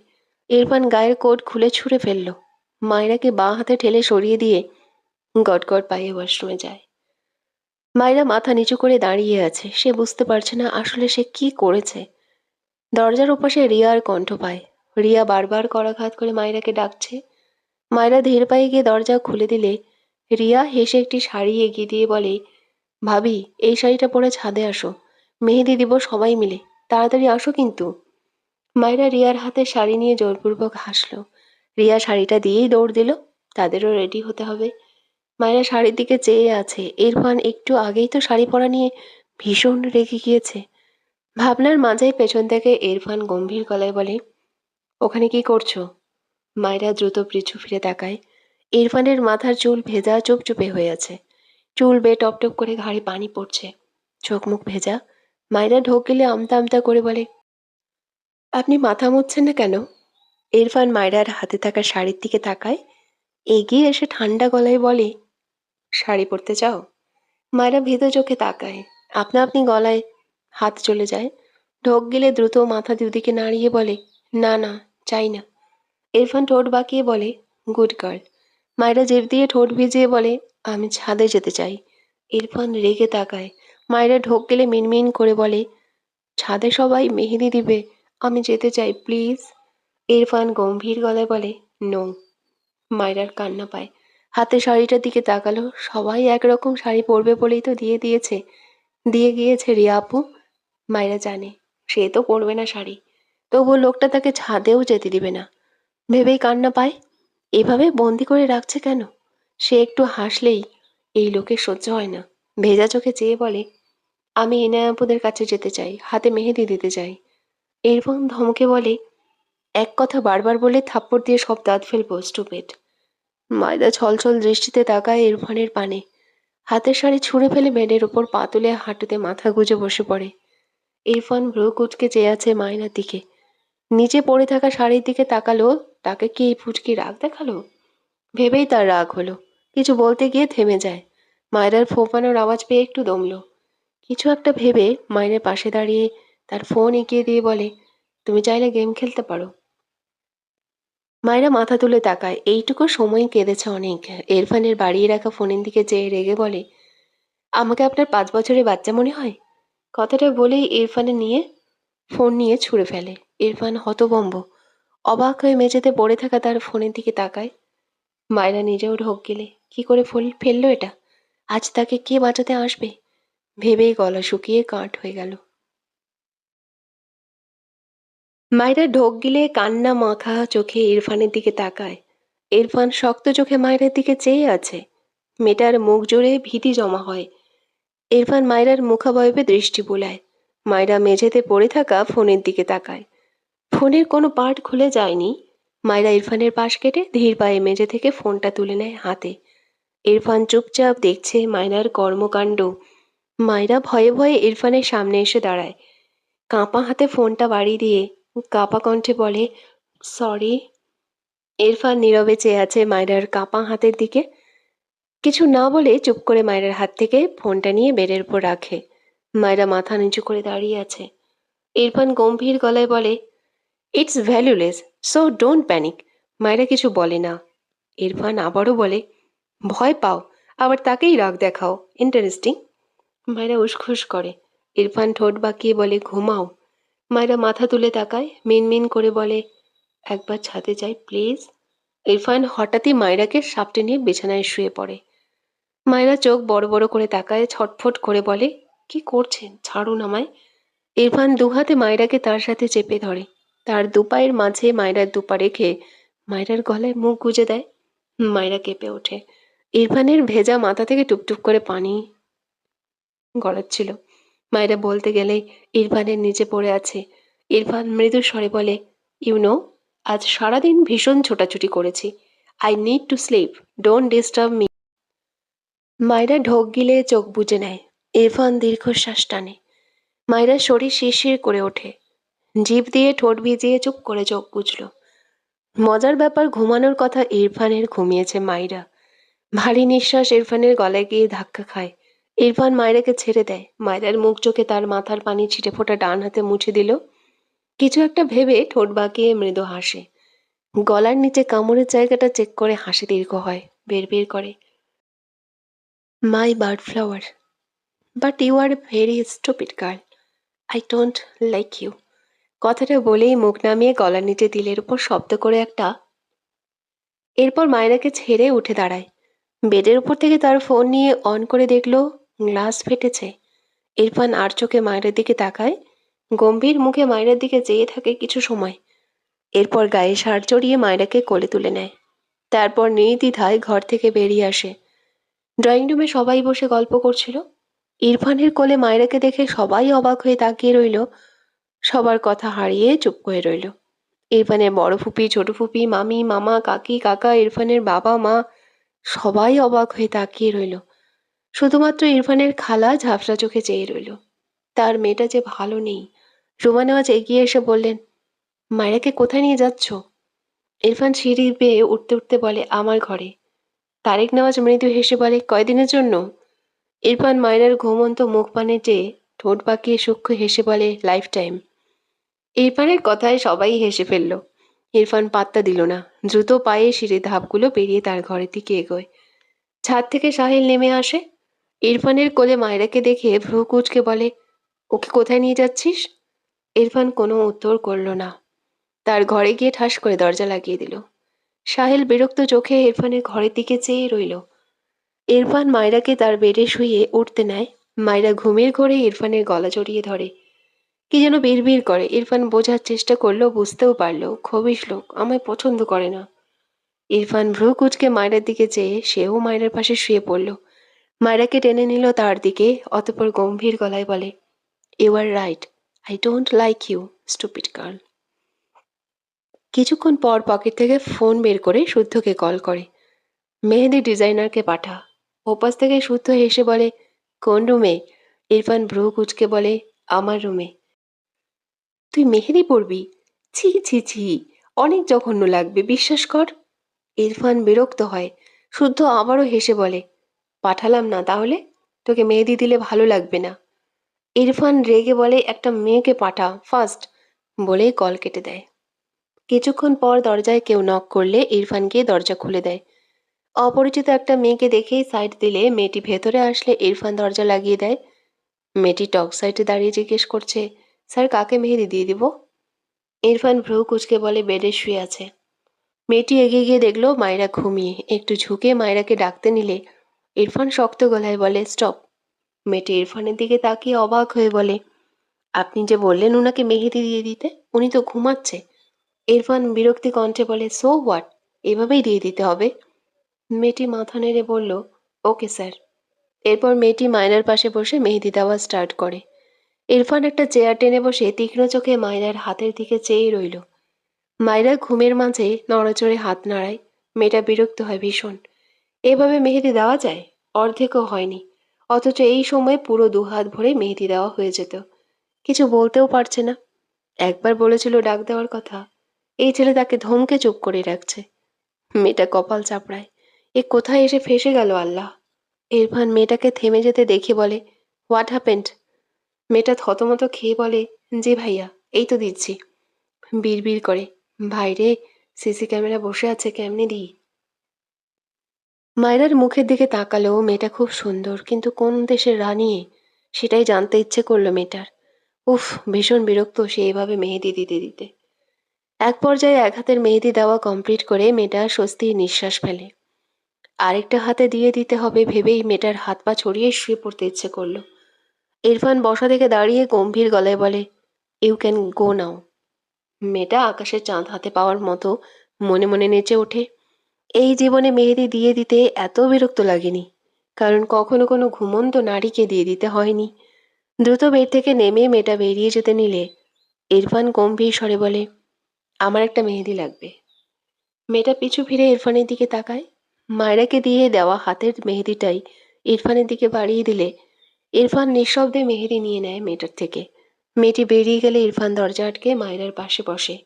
[SPEAKER 1] ইরফান গায়ের কোট খুলে ছুঁড়ে ফেলল। মায়রাকে বাঁ হাতে ঠেলে সরিয়ে দিয়ে গটগট পায়ে ওয়াশরুমে যায়। মায়রা মাথা নিচু করে দাঁড়িয়ে আছে, সে বুঝতে পারছে না আসলে সে কি করেছে। দরজার ওপাশে রিয়ার কণ্ঠ পায়। রিয়া বারবার করাঘাত করে মায়রাকে ডাকছে। মায়রা ধীর পায়ে গিয়ে দরজা খুলে দিলে রিয়া হেসে একটি শাড়ি এগিয়ে দিয়ে বলে, ভাবি, এই শাড়িটা পরে ছাদে আসো, মেহেদি দিব সবাই মিলে, তাড়াতাড়ি আসো কিন্তু। মায়রা রিয়ার হাতে শাড়ি নিয়ে জোরপূর্বক হাসল। রিয়া শাড়িটা দিয়েই দৌড় দিল, তাদেরও রেডি হতে হবে। মায়রা শাড়ির দিকে চেয়ে আছে। ইরফান একটু আগেই তো শাড়ি পরা নিয়ে ভীষণ রেগে গিয়েছে। ভাবনার মাঝেই পেছন থেকে ইরফান গম্ভীর গলায় বলে, ওখানে কি করছো? মায়রা দ্রুত পিছু ফিরে তাকায়। ইরফানের মাথার চুল ভেজা, চুপচুপে হয়ে আছে। চুল বেয়ে টপ টপ করে ঘাড়ে পানি পড়ছে, চোখ মুখ ভেজা। মায়রা ঢোক গেলে আমতা আমতা করে বলে, আপনি মাথা মুছছেন না কেন? ইরফান মায়রার হাতে থাকা শাড়ির দিকে তাকায়, এগিয়ে এসে ঠান্ডা গলায় বলে, শাড়ি পরতে চাও? মায়রা ভীত চোখে তাকায়, আপনা আপনি গলায় হাত চলে যায়। ঢোক গিলে দ্রুত মাথা দুদিকে নাড়িয়ে বলে, না না, চাই না। ইরফান ঠোঁট বাঁকিয়ে বলে, গুড গার্ল। মায়রা জেদ দিয়ে ঠোঁট ভিজিয়ে বলে, আমি ছাদে যেতে চাই। ইরফান রেগে তাকায়। মায়রা ঢোক গেলে মিনমিন করে বলে, ছাদে সবাই মেহেদি দিবে, আমি যেতে চাই প্লিজ। ইরফান গম্ভীর গলায় বলে, নো। মায়রার কান্না পায়। হাতে শাড়িটার দিকে তাকালো, সবাই একরকম শাড়ি পরবে বলেই তো দিয়ে গিয়েছে রিয়া আপু। মায়রা জানে সে তো পরবে না শাড়ি, তবুও লোকটা তাকে ছাদেও যেতে দিবে না ভেবেই কান্না পায়। এভাবে বন্দি করে রাখছে কেন? সে একটু হাসলেই এই লোকের সহ্য হয় না। ভেজা চোখে চেয়ে বলে, আমি ইনায়া আপুদের কাছে যেতে চাই, হাতে মেহেদি দিতে চাই। এরপর ধমকে বলে, এক কথা বারবার বলে থাপ্পড় দিয়ে সব দাঁত ফেলবো, স্টুপিড। মায়রা ছলছল দৃষ্টিতে তাকায় ইরফানের পানে। হাতের শাড়ি ছুঁড়ে ফেলে বেডের ওপর পা তুলে হাঁটুতে মাথা গুজে বসে পড়ে। ইরফান ভ্রু কুচকে চেয়ে আছে মায়রার দিকে। নিচে পড়ে থাকা শাড়ির দিকে তাকালো, তাকে কি এই ফুচকি রাগ দেখালো? ভেবেই তার রাগ হলো। কিছু বলতে গিয়ে থেমে যায়। মায়রার ফোঁপানোর আওয়াজ পেয়ে একটু দমল। কিছু একটা ভেবে মায়ের পাশে দাঁড়িয়ে তার ফোন এগিয়ে দিয়ে বলে, তুমি চাইলে গেম খেলতে পারো। মায়েরা মাথা তুলে তাকায়। এইটুকু সময় কেঁদেছে অনেক। ইরফানের বাড়িয়ে রাখা ফোনের দিকে চেয়ে রেগে বলে, আমাকে আপনার 5 বছরের বাচ্চা মনে হয়? কথাটা বলেই ইরফানের নিয়ে ফোন নিয়ে ছুঁড়ে ফেলে। ইরফান হতভম্ব, অবাক হয়ে মেঝেতে পড়ে থাকা তার ফোনের দিকে তাকায়। মায়েরা নিজেও ঢোক গেলে কি করে ফেললো এটা? আজ তাকে কে বাঁচাতে আসবে ভেবেই গলা শুকিয়ে কাঠ হয়ে গেল। মায়েরা ঢোক গিলে কান্না মাখা চোখে ইরফানের দিকে তাকায়। ইরফান শক্ত চোখে মায়েরার দিকে চেয়ে আছে। মেয়েটার মুখ জুড়ে ভীতি জমা হয়। ইরফান মায়রার মুখাবয়বে দৃষ্টি বুলায়। মায়রা মেঝেতে পড়ে থাকা ফোনের দিকে তাকায়। ফোনের কোনো পার্ট খুলে যায়নি। মায়রা ইরফানের পাশ কেটে ধীর পায়ে মেঝে থেকে ফোনটা তুলে নেয় হাতে। ইরফান চুপচাপ দেখছে মায়রার কর্মকাণ্ড। মায়রা ভয়ে ভয়ে ইরফানের সামনে এসে দাঁড়ায়। কাঁপা হাতে ফোনটা বাড়ি দিয়ে কাঁপা কণ্ঠে বলে, সরি। ইরফান নীরবে চেয়ে আছে মায়রার কাঁপা হাতের দিকে। কিছু না বলে চুপ করে মায়ের হাত থেকে ফোনটা নিয়ে বেডের উপর রাখে। মায়েরা মাথা নিচু করে দাঁড়িয়ে আছে। ইরফান গম্ভীর গলায় বলে, it's valueless, so don't panic. মায়েরা কিছু বলে না। ইরফান আবারও বলে, ভয় পাও, আবার তাকেই রাগ দেখাও, ইন্টারেস্টিং। মায়েরা উসখুস করে। ইরফান ঠোঁট বাঁকিয়ে বলে, ঘুমাও। মায়েরা মাথা তুলে তাকায়, মিনমিন করে বলে, একবার ছাদে যাই প্লিজ। ইরফান হঠাৎই মায়রাকে সাপটে নিয়ে বিছানায় শুয়ে পড়ে। মায়েরা চোখ বড় বড় করে তাকায়, ছটফট করে বলে, কি করছেন, ছাড়ুন আমায়। ইরফান দুহাতে মায়রাকে তার সাথে চেপে ধরে। তার দুপায়ের মাঝে মায়রার দুপা রেখে মায়রার গলায় মুখ গুজে দেয়। মায়রা কেঁপে ওঠে। ইরফানের ভেজা মাথা থেকে টুপটুপ করে পানি গড়াচ্ছিল। মায়রা বলতে গেলে ইরফানের নিচে পড়ে আছে। ইরফান মৃদু স্বরে বলে, ইউনো, আজ সারাদিন ভীষণ ছোটাছুটি করেছি। I need to sleep, don't disturb me. Mayra ঢোক গিলে চোখ বুজে নেয়। ইরফান দীর্ঘশ্বাস টানে। মায়রার শরীর শিরশির করে ওঠে। জিভ দিয়ে ঠোঁট ভিজিয়ে চুপ করে চোখ বুঝল। মজার ব্যাপার, ঘুমানোর কথা ইরফানের, ঘুমিয়েছে মায়রা। ভারী নিঃশ্বাস ইরফানের গলায় গিয়ে ধাক্কা খায়। ইরফান মায়রাকে ছেড়ে দেয়। মায়রার মুখ চোখে তার মাথার পানি ছিটে ফোটা ডান হাতে মুছে দিল। কিছু একটা ভেবে ঠোঁট বাঁকিয়ে মৃদু হাসে। গলার নিচে কামড়ের জায়গাটা চেক করে হাসি দীর্ঘ হয়। বের বের করে, my bird flower, but you are very stupid girl, I don't like you. কথাটা বলেই মুখ নামিয়ে গলার নিচে তিলের উপর শব্দ করে একটা। এরপর মায়রাকে ছেড়ে উঠে দাঁড়ায়। বেডের উপর থেকে তার ফোন নিয়ে অন করে দেখলো গ্লাস ফেটেছে। ইরফান আর চোখে মায়ের দিকে তাকায়, গম্ভীর মুখে মায়ের দিকে চেয়ে থাকে কিছু সময়। এরপর গায়ে শার্ট জড়িয়ে মায়রাকে কোলে তুলে নেয়। তারপর নির্দ্বিধায় ঘর থেকে বেরিয়ে আসে। ড্রয়িং রুমে সবাই বসে গল্প করছিল। ইরফানের কোলে মায়রাকে দেখে সবাই অবাক হয়ে তাকিয়ে রইল। সবার কথা হারিয়ে চুপ করে রইল। ইরফানের বড় ফুপি, ছোট ফুপি, মামি, মামা, কাকি, কাকা, ইরফানের বাবা মা সবাই অবাক হয়ে তাকিয়ে রইল। শুধুমাত্র ইরফানের খালা ঝাপসা চোখে চেয়ে রইল। তার মেয়েটা যে ভালো নেই। রুমা নেওয়াজ এগিয়ে এসে বললেন, মায়েরাকে কোথায় নিয়ে যাচ্ছ? ইরফান সিঁড়ি বেয়ে উঠতে উঠতে বলে, আমার ঘরে। তারেক নেওয়াজ মৃদু হেসে বলে, কয়দিনের জন্য? ইরফান মায়রার ঘুমন্ত মুখ পানে চেয়ে ঠোঁট বাঁকিয়ে সূক্ষ্ম হেসে বলে, লাইফ টাইম। ইরফানের কথায় সবাই হেসে ফেলল। ইরফান পাত্তা দিল না। দ্রুত পায়ে সিঁড়ির ধাপগুলো পেরিয়ে তার ঘরের দিকে এগোয়। ছাদ থেকে সাহিল নেমে আসে। ইরফানের কোলে মায়রাকে দেখে ভ্রু কুঁচকে বলে, ওকে কোথায় নিয়ে যাচ্ছিস? ইরফান কোনো উত্তর করল না। তার ঘরে গিয়ে ঠাস করে দরজা লাগিয়ে দিল। সাহিল বিরক্ত চোখে ইরফানের ঘরের দিকে চেয়ে রইল। ইরফান মায়রাকে তার বেডে শুয়ে উঠতে নেয়। মায়রা ঘুমের ঘোরে ইরফানের গলা জড়িয়ে ধরে। কি যেন বিড়বিড় করে। ইরফান বোঝার চেষ্টা করলো, বুঝতেও পারলো খবিশ লোক, আমায় পছন্দ করে না। ইরফান ভ্রু কুঁচকে মায়রার দিকে চেয়ে সেও মায়রার পাশে শুয়ে পড়ল। মায়রাকে টেনে নিল তার দিকে, অতঃপর গম্ভীর গলায় বলে, you are right, I don't like you, stupid girl. কিছুক্ষণ পর পকেট থেকে ফোন বের করে শুদ্ধকে কল করে, মেহেদি ডিজাইনারকে পাঠা। ওপাশ থেকে শুদ্ধ হেসে বলে, কোন রুমে? ইরফান ভ্রু কুঁচকে বলে, আমার রুমে। তুই মেহেদি পরবি? ছি ছি ছি, অনেক জঘন্য লাগবে, বিশ্বাস কর। ইরফান বিরক্ত হয়। শুদ্ধ আবারও হেসে বলে, পাঠালাম না তাহলে? তোকে মেহেদি দিলে ভালো লাগবে না। ইরফান রেগে বলে, একটা মেয়েকে পাঠা ফার্স্ট, বলেই কল কেটে দেয়। কিছুক্ষণ পর দরজায় কেউ নক করলে ইরফান গিয়ে দরজা খুলে দেয়। অপরিচিত একটা মেয়েকে দেখেই সাইড দিলে মেয়েটি ভেতরে আসলে ইরফান দরজা লাগিয়ে দেয়। মেয়েটি টক সাইডে দাঁড়িয়ে জিজ্ঞেস করছে, স্যার কাকে মেহেদি দিয়ে দিব? ইরফান ভ্রু কুচকে বলে, বেডে শুয়ে আছে। মেয়েটি এগিয়ে গিয়ে দেখলো মায়রা ঘুমিয়ে। একটু ঝুঁকে মায়রাকে ডাকতে নিলে ইরফান শক্ত গলায় বলে, স্টপ। মেয়েটি ইরফানের দিকে তাকিয়ে অবাক হয়ে বলে, আপনি যে বললেন উনাকে মেহেদি দিয়ে দিতে, উনি তো ঘুমাচ্ছে। ইরফান বিরক্তি কণ্ঠে বলে, সো হোয়াট, এভাবেই দিয়ে দিতে হবে? মেয়েটি মাথা নেড়ে বলল, ওকে স্যার। এরপর মেয়েটি মায়রার পাশে বসে মেহেদি দেওয়া স্টার্ট করে। ইরফান একটা চেয়ার টেনে বসে তীক্ষ্ণ চোখে মায়রার হাতের দিকে চেয়ে রইল। মায়রা ঘুমের মাঝে নড়াচড়ে হাত নাড়ায়। মেয়েটা বিরক্ত হয় ভীষণ। এভাবে মেহেদি দেওয়া যায়? অর্ধেকও হয়নি, অথচ এই সময় পুরো দুহাত ভরে মেহেদি দেওয়া হয়ে যেত। কিছু বলতেও পারছে না। একবার বলেছিল ডাক দেওয়ার কথা, এই ছেলে তাকে ধমকে চুপ করে রাখছে। মেয়েটা কপাল চাপড়ায়, এ কোথায় এসে ফেসে গেল আল্লাহ। ইরফান মেয়েটাকে থেমে যেতে দেখে বলে, হোয়াট হ্যাপেন্ড? মেয়েটা থতমত খেয়ে বলে, জি ভাইয়া, এই তো দিচ্ছি। বিড়বিড় করে, ভাইরে, সিসি ক্যামেরা বসে আছে, কেমনে দিই? মায়রার মুখের দিকে তাকালো। মেয়েটা খুব সুন্দর, কিন্তু কোন দেশের রানী সেটাই জানতে ইচ্ছে করলো মেয়েটার। উফ, ভীষণ বিরক্ত সে এভাবে মেহেদি দিতে দিতে। এক পর্যায়ে এক হাতের মেহেদি দেওয়া কমপ্লিট করে মেয়েটা স্বস্তির নিঃশ্বাস ফেলে। আরেকটা হাতে দিয়ে দিতে হবে ভেবেই মেয়েটার হাত পা ছড়িয়ে শুয়ে পড়তে ইচ্ছে করলো। ইরফান বসা থেকে দাঁড়িয়ে গম্ভীর গলায় বলে, ইউ ক্যান গো নাও। মেয়েটা আকাশের চাঁদ হাতে পাওয়ার মতো মনে মনে নেচে ওঠে। এই জীবনে মেহেদি দিয়ে দিতে এত বিরক্ত লাগেনি, কারণ কখনো কোনো ঘুমন্ত নারীকে দিয়ে দিতে হয়নি। দ্রুত বেড থেকে নেমে মেয়েটা বেরিয়ে যেতে নিলে ইরফান গম্ভীর স্বরে বলে, আমার একটা মেহেদি লাগবে। মেয়েটা পিছু ফিরে ইরফানের দিকে তাকায়। মায়রাকে দিয়ে দেওয়া হাতের মেহেদিটাই ইরফানের দিকে বাড়িয়ে দিলে ইরফান নিঃশব্দে মেহেদি নিয়ে নেয় মেয়েটার থেকে। মেয়েটি বেরিয়ে গেলে ইরফান দরজা আটকে মায়রার পাশে বসে।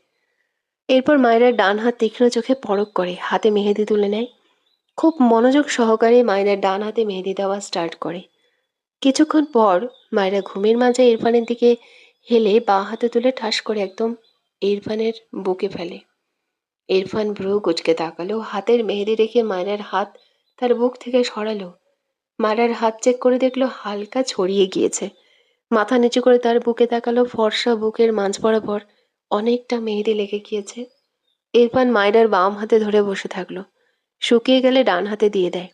[SPEAKER 1] এরপর মায়রার ডান হাত তীক্ষ্ণ চোখে পরক করে হাতে মেহেদি তুলে নেয়। খুব মনোযোগ সহকারে মায়রার ডান হাতে মেহেদি দেওয়া স্টার্ট করে। কিছুক্ষণ পর মায়রা ঘুমের মাঝে ইরফানের দিকে হেলে বাঁ হাতে তুলে ঠাস করে একদম ইরফানের বুকে ফেলে। ইরফান ভ্রু কুচকে তাকালো, হাতের মেহেদি রেখে মায়রার হাত তার বুক থেকে সরালো। মায়রার হাত চেক করে দেখলো হালকা ছড়িয়ে গিয়েছে। মাথা নিচু করে তার বুকে তাকালো, ফর্সা বুকের মাঝ বরাবর অনেকটা মেহেদি লেগে গিয়েছে। ইরফান মায়রার বাম হাতে ধরে বসে থাকলো। শুকিয়ে গেলে ডান হাতে দিয়ে দেয়।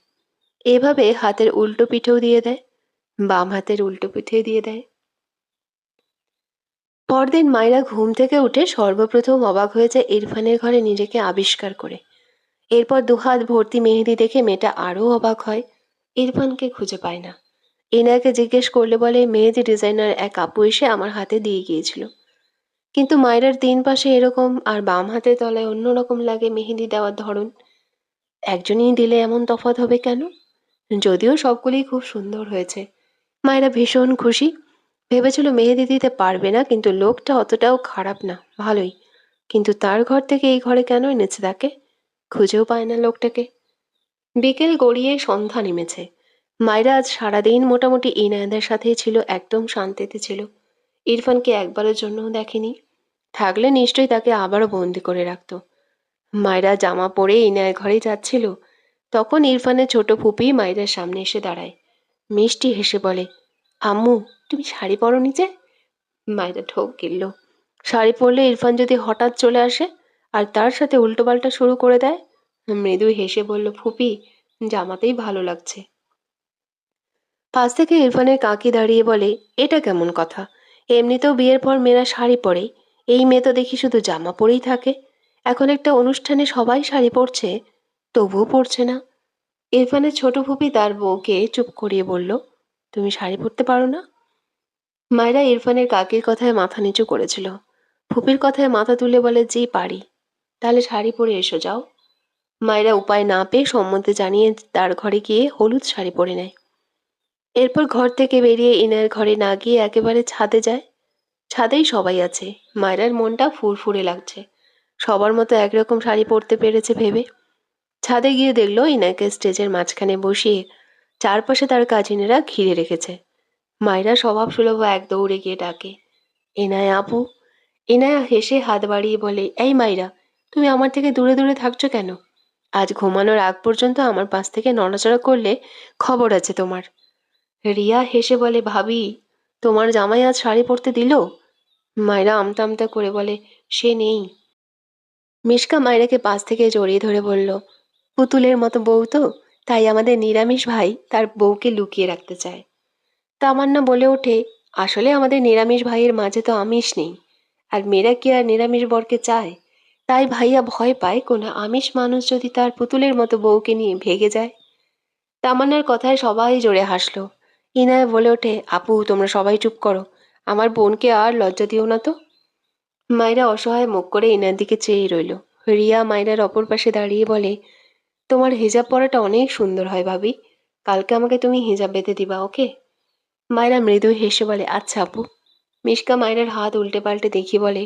[SPEAKER 1] এভাবে হাতের উল্টো পিঠেও দিয়ে দেয়, বাম হাতের উল্টো পিঠে দিয়ে দেয়। পরদিন মায়রা ঘুম থেকে উঠে সর্বপ্রথম অবাক হয়েছে ইরফানের ঘরে নিজেকে আবিষ্কার করে। এরপর দুহাত ভর্তি মেহেদি দেখে মেয়েটা আরও অবাক হয়। ইরফানকে খুঁজে পায় না। এনায়াকে জিজ্ঞেস করলে বলে, মেহেদি ডিজাইনার এক আপু এসে আমার হাতে দিয়ে গিয়েছিল। কিন্তু মায়রার তিন পাশে এরকম আর বাম হাতের তলায় অন্যরকম লাগে মেহেদি দেওয়ার ধরন। একজনই দিলে এমন তফাৎ হবে কেন? যদিও সবগুলোই খুব সুন্দর হয়েছে। মায়েরা ভীষণ খুশি। ভেবেছিল মেহেদি দিতে পারবে না, কিন্তু লোকটা অতটাও খারাপ না, ভালোই। কিন্তু তার ঘর থেকে এই ঘরে কেন এনেছে তাকে? খুঁজেও পায় না লোকটাকে। বিকেল গড়িয়ে সন্ধ্যা নেমেছে। মায়েরা আজ সারাদিন মোটামুটি ইনায়াদের সাথেই ছিল, একদম শান্তিতে ছিল। ইরফানকে একবারের জন্যও দেখেনি। থাকলে নিশ্চয়ই তাকে আবারও বন্দি করে রাখতো। মায়েরা জামা পরে ইনায়ের ঘরে যাচ্ছিল, তখন ইরফানের ছোট ফুপি মায়েরার সামনে এসে দাঁড়ায়। মিষ্টি হেসে বলে, আম্মু, তুমি শাড়ি পরোনি যে? মায়েরা ঢোক গিলল। শাড়ি পরলে ইরফান যদি হঠাৎ চলে আসে আর তার সাথে উল্টোপাল্টা শুরু করে দেয়? মৃদু হেসে বলল, ফুপি, জামাতেই ভালো লাগছে। পাশ থেকে ইরফানের কাকি দাঁড়িয়ে বলে, এটা কেমন কথা? এমনিতেও বিয়ের পর মেয়েরা শাড়ি পরে, এই মেয়ে তো দেখি শুধু জামা পরেই থাকে। এখন একটা অনুষ্ঠানে সবাই শাড়ি পরছে, তবুও পরছে না। ইরফানের ছোট ফুপি তার বউকে চুপ করিয়ে বলল, তুমি শাড়ি পরতে পারো না? মায়েরা ইরফানের কাকির কথায় মাথা নিচু করেছিল। ফুপির কথায় মাথা তুলে বলে, জি পারি। তাহলে শাড়ি পরে এসো, যাও। মায়েরা উপায় না পেয়ে সম্মতি জানিয়ে তার ঘরে গিয়ে হলুদ শাড়ি পরে নেয়। এরপর ঘর থেকে বেরিয়ে ইনার ঘরে না গিয়ে একেবারে ছাদে যায়। ছাদেই সবাই আছে। মায়রার মনটা ফুরফুরে লাগছে, সবার মতো একরকম শাড়ি পরতে পেরেছে ভেবে। ছাদে গিয়ে দেখলো ইনাকে স্টেজের মাঝখানে বসিয়ে চারপাশে তার কাজিনেরা ঘিরে রেখেছে। মায়েরা স্বভাবসুলভ এক দৌড়ে গিয়ে ডাকে, এনায়া আপু। এনায়া হেসে হাত বাড়িয়ে বলে, এই মাইরা, তুমি আমার থেকে দূরে দূরে থাকছো কেন? আজ ঘুমানোর আগ পর্যন্ত আমার পাশ থেকে নড়াচড়া করলে খবর আছে তোমার। রিয়া হেসে বলে, ভাবি, তোমার জামাই আজ শাড়ি পরতে দিল? মায়েরা আমতা আমতা করে বলে, সে নেই। মিশকা মায়েরাকে পাশ থেকে জড়িয়ে ধরে বলল, পুতুলের মতো বউ তো, তাই আমাদের নিরামিষ ভাই তার বউকে লুকিয়ে রাখতে চায়। তামান্না বলে ওঠে, আসলে আমাদের নিরামিষ ভাইয়ের মাঝে তো আমিষ নেই, আর মেয়েরা কি আর নিরামিষ বরকে চায়? তাই ভাইয়া ভয় পায় কোনো আমিষ মানুষ যদি তার পুতুলের মতো বউকে নিয়ে ভেগে যায়। তামান্নার কথায় সবাই জোরে হাসলো। ইনায়া বলে ওঠে, আপু তোমরা সবাই চুপ করো, আমার বোনকে আর লজ্জা দিও না তো। মায়েরা অসহায় মুখ করে ইনার দিকে চেয়ে রইল। রিয়া মায়েরার অপর পাশে দাঁড়িয়ে বলে, তোমার হিজাব পরাটা অনেক সুন্দর হয় ভাবি, কালকে আমাকে তুমি হিজাব বেঁধে দিবা, ওকে? মায়েরা মৃদু হেসে বলে, আচ্ছা আপু। মিশকা মায়েরার হাত উল্টে পাল্টে দেখি বলে,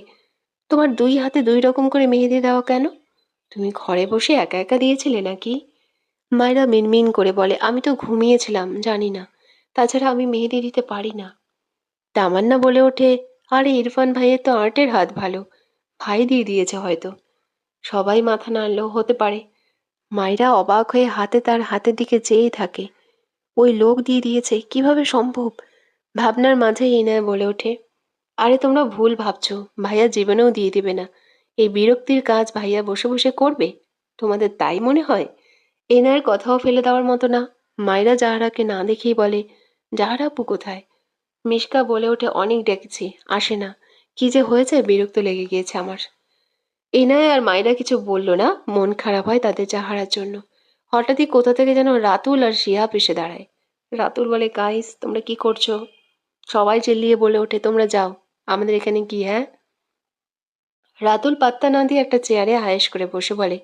[SPEAKER 1] তোমার দুই হাতে দুই রকম করে মেহেদি দেওয়া কেন? তুমি ঘরে বসে একা একা দিয়েছিলে নাকি? মায়েরা মিনমিন করে বলে, আমি তো ঘুমিয়েছিলাম, জানি না, তাছাড়া আমি মেহেদি দিতে পারি না। তামান্না বলে ওঠে, আরে ইরফান ভাইয়ের তো আর্টের হাত ভালো, ভাই দিয়ে দিয়েছে হয়তো। সবাই মাথা নাড়ল, হতে পারে। মায়েরা অবাক হয়ে তার হাতের দিকে চেয়েই থাকে। ওই লোক দিয়ে দিয়েছে, কিভাবে সম্ভব? ভাবনার মাঝে ইনায় বলে ওঠে, আরে তোমরা ভুল ভাবছো, ভাইয়া জীবনেও দিয়ে দিবে না। এই বিরক্তির কাজ ভাইয়া বসে বসে করবে? তোমাদের তাই মনে হয়? এনার কথাও ফেলে দেওয়ার মতো না। মায়েরা জাহারাকে না দেখেই বলে, জাহারা আপু কোথায়? মিশকা বলে ওঠে, অনেক ডেকেছি, আসে না। কি যে হয়েছে, বিরক্ত লেগে গিয়েছে আমার। এনায় আর মায়েরা কিছু বলল না, মন খারাপ হয় তাদের জাহারার জন্য। হঠাৎই কোথা থেকে যেন রাতুল আর শিহাব এসে দাঁড়ায়। রাতুল বলে, গাইস তোমরা কি করছো? সবাই চিল্লিয়ে বলে ওঠে, তোমরা যাও, আমাদের এখানে কি, হ্যাঁ? রাতুল পাত্তা না দিয়ে একটা চেয়ারে আয়েশ করে বসে বলে,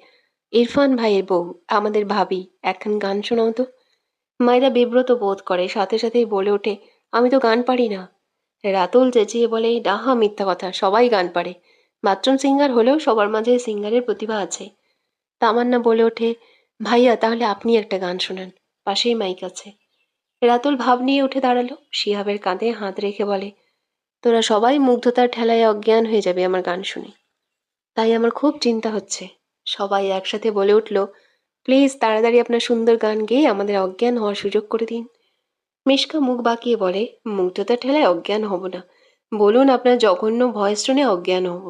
[SPEAKER 1] ইরফান ভাইয়ের বউ, আমাদের ভাবি, এখন গান শোনাও তো। মায়েরা বিব্রত বোধ করে, সাথে সাথেই বলে ওঠে, আমি তো গান পারি না। রাতুল চেঁচিয়ে বলে, ডাহা মিথ্যা কথা, সবাই গান পারে। বাথরুম সিঙ্গার হলেও সবার মাঝে সিঙ্গারের প্রতিভা আছে। তামান্না বলে ওঠে, ভাইয়া তাহলে আপনি একটা গান শোনান, পাশেই মাইক আছে। রাতুল ভাব নিয়ে উঠে দাঁড়ালো, শিহাবের কাঁধে হাত রেখে বলে, তোরা সবাই মুগ্ধতার ঠেলায় অজ্ঞান হয়ে যাবে আমার গান শুনে, তাই আমার খুব চিন্তা হচ্ছে। সবাই একসাথে বলে উঠল, প্লিজ তাড়াতাড়ি আপনার সুন্দর গান গেয়ে আমাদের অজ্ঞান হওয়ার সুযোগ করে দিন। মিশকা মুখ বাঁকিয়ে বলে, মুগ্ধতার ঠেলায় অজ্ঞান হব না, বলুন আপনার জঘন্য ভয়েস শুনে অজ্ঞান হব।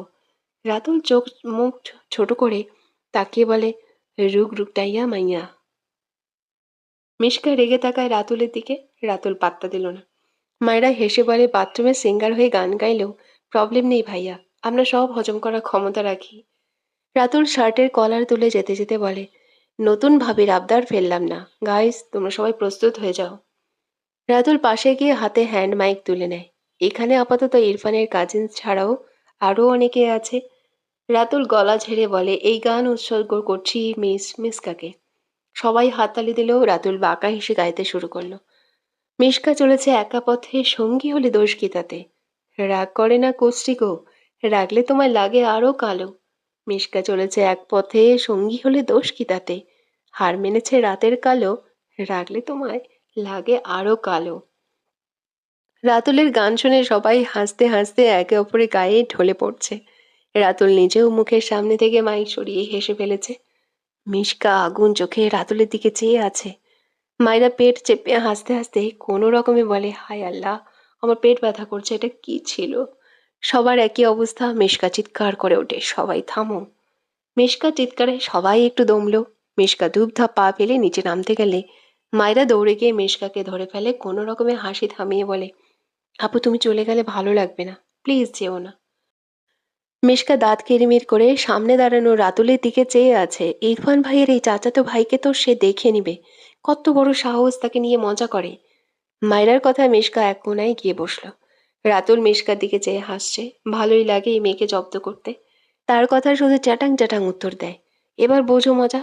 [SPEAKER 1] রাতুল চোখ মুখ ছোট করে তাকিয়ে বলে, রুক রুকটাইয়া মাইয়া। মিশকা রেগে তাকায় রাতুলের দিকে। রাতুল পাত্তা দিল না। মায়েরা হেসে বলে, বাথরুমে সিঙ্গার হয়ে গান গাইলেও প্রবলেম নেই ভাইয়া, আমরা সব হজম করার ক্ষমতা রাখি। রাতুল শার্টের কলার তুলে যেতে যেতে বলে, নতুন ভাবির আবদার ফেললাম না, গাইস তোমরা সবাই প্রস্তুত হয়ে যাও। রাতুল পাশে গিয়ে হাতে হ্যান্ড মাইক তুলে নেয়। এখানে আপাতত ইরফানের কাজিন ছাড়াও আরও অনেকে আছে। রাতুল গলা ঝেড়ে বলে, এই গান উৎসর্গ করছি মিস মিসকাকে। সবাই হাততালি দিলেও রাতুল বাঁকা হেসে গাইতে শুরু করলো, মিশকা চলেছে একা পথে, সঙ্গী হলে দোষ কি তাতে? রাগ করে না কষ্টি গো, রাগলে তোমায় লাগে আরো কালো। মিশকা চলেছে এক পথে, সঙ্গী হলে দোষ কি তাতে? হার মেনেছে রাতের কালো, রাগলে তোমায় লাগে আরো কালো। রাতুলের গান শুনে সবাই হাসতে হাসতে একে অপরের গায়ে ঢলে পড়ছে। রাতুল নিজেও মুখের সামনে থেকে মাইক সরিয়ে হেসে ফেলেছে। মিশকা আগুন চোখে রাতুলের দিকে চেয়ে আছে। মায়েরা পেট চেপে হাসতে হাসতে কোনো রকমে বলে, হায় আল্লাহ, আমার পেট ব্যথা করছে, এটা কি ছিল? সবার একই অবস্থা। মিশকা চিৎকার করে ওঠে, সবাই থামো। মিশকা চিৎকারে সবাই একটু দমলো। মিশকা ধূপধাপ পা ফেলে নিচে নামতে গেলে মায়েরা দৌড়ে গিয়ে মিশকাকে ধরে ফেলে, কোনো রকমে হাসি থামিয়ে বলে, আপু তুমি চলে গেলে ভালো লাগবে না, প্লিজ যেও না। মিশকা দাঁত কিরিমির করে সামনে দাঁড়ানো রাতুলের দিকে চেয়ে আছে। ইরফান ভাইয়ের এই চাচাতো ভাইকে তো সে দেখে নিবে, কত বড় সাহস, তাকে নিয়ে মজা করে। মায়রার কথায় মিশকা এক কোনায় গিয়ে বসলো। রাতুল মিশকার দিকে চেয়ে হাসছে, ভালোই লাগে এই মেয়েকে জব্দ করতে। তার কথা শুধু চ্যাটাং চ্যাটাং উত্তর দেয়। এবার বোঝো মজা।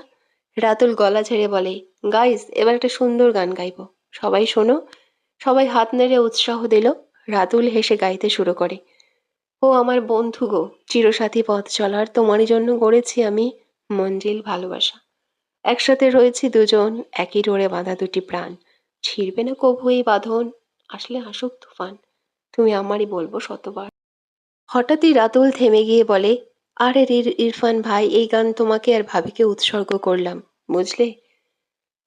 [SPEAKER 1] রাতুল গলা ছেড়ে বলে, গাইস এবার একটা সুন্দর গান গাইবো, সবাই শোনো। সবাই হাত নেড়ে উৎসাহ দিল। রাতুল হেসে গাইতে শুরু করে, ও আমার বন্ধু গো, চিরসাথী পথ চলার তোমারই জন্য গড়েছি আমি মঞ্জিল ভালোবাসা। একসাথে রয়েছি দুজন, একই ডোরে বাঁধা দুটি প্রাণ। ছিঁড়বে না কভু এই বাঁধন, আসলে আসুক তুফান, তুমি আমারই বলবো শতবার। হঠাৎই রাতুল থেমে গিয়ে বলে, আরে ইরফান ভাই, এই গান তোমাকে আর ভাবিকে উৎসর্গ করলাম, বুঝলে?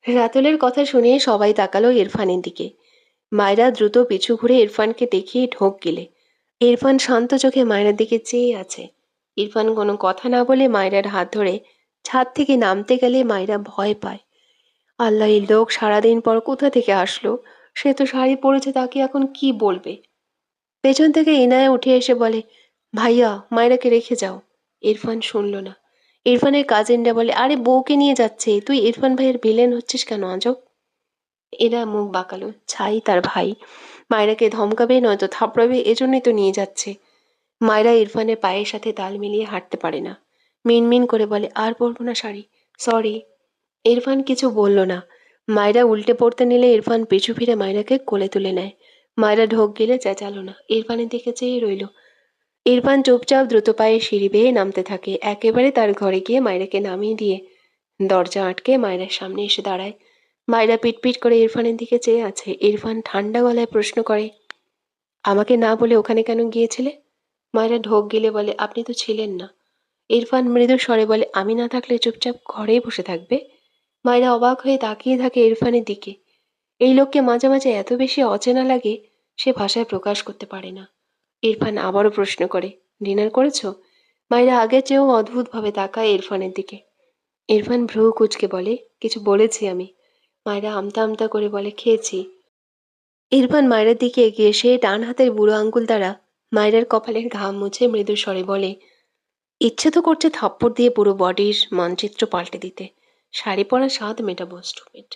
[SPEAKER 1] রাতুলের কথা শুনে সবাই তাকালো ইরফানের দিকে। মায়রা দ্রুত পিছু ঘুরে ইরফানকে দেখিয়ে ঢোক গিলে। ইরফান শান্ত চোখে মায়রার দিকে চেয়ে আছে। ইরফান কোনো কথা না বলে মায়রার হাত ধরে ছাদ থেকে নামতে গেলে মায়রা ভয় পায়। আল্লাহ, এই লোক সারাদিন পর কোথা থেকে আসলো? সে তো শাড়ি পরেছে, তাকে এখন কি বলবে? পেছন থেকে ইনায়া উঠে এসে বলে, ভাইয়া মায়রাকে রেখে যাও। ইরফান শুনল না। ইরফানের কাজিনরা বলে, আরে বউকে নিয়ে যাচ্ছে, তুই ইরফান ভাইয়ের ভিলেন হচ্ছিস কেন আজব? এরা মুখ বাঁকালো, ছাই তার ভাই, মায়রাকে ধমকাবে নয়তো থাপড়াবে, এজন্যই তো নিয়ে যাচ্ছে। মায়রা ইরফানের পায়ের সাথে তাল মিলিয়ে হাঁটতে পারে না। মিনমিন করে বলে, আর পরবো না শাড়ি, সরি। ইরফান কিছু বলল না। মায়রা উল্টে পড়তে নিলে ইরফান পিছু ফিরে মায়রাকে কোলে তুলে নেয়। মায়রা ঢোক গেলে চেঁচালো না, ইরফানের দিকে চেয়ে রইল। ইরফান চুপচাপ দ্রুত পায়ে সিঁড়ি বেয়ে নামতে থাকে, একেবারে তার ঘরে গিয়ে মায়রাকে নামিয়ে দিয়ে দরজা আটকে মায়রার সামনে এসে দাঁড়ায়। মায়রা পিটপিট করে ইরফানের দিকে চেয়ে আছে। ইরফান ঠান্ডা গলায় প্রশ্ন করে, আমাকে না বলে ওখানে কেন গিয়েছিলে? মায়রা ঢোক গিলে বলে, আপনি তো ছিলেন না। ইরফান মৃদু স্বরে বলে, আমি না থাকলে চুপচাপ ঘরেই বসে থাকবে? মায়রা অবাক হয়ে তাকিয়ে থাকে ইরফানের দিকে। এই লোককে মাঝে মাঝে এত বেশি অচেনা লাগে, সে ভাষায় প্রকাশ করতে পারে না। ইরফান আবারও প্রশ্ন করে, ডিনার করেছো? মায়রা আগের চেয়েও অদ্ভুতভাবে তাকায় ইরফানের দিকে। ইরফান ভ্রু কুঁচকে বলে, কিছু বলেছি আমি। মায়রা আমতা আমতা করে বলে, খেয়েছি। ইরফান মায়রার দিকে এগিয়ে এসে ডান হাতের বুড়ো আঙ্গুল দ্বারা মায়রার কপালের ঘাম মুছে মৃদু স্বরে বলে, ইচ্ছে তো করছে থাপ্পড় দিয়ে পুরো বডির মানচিত্র পাল্টে দিতে। শাড়ি পরা স্বাদ মেটাবো, স্টুপিড।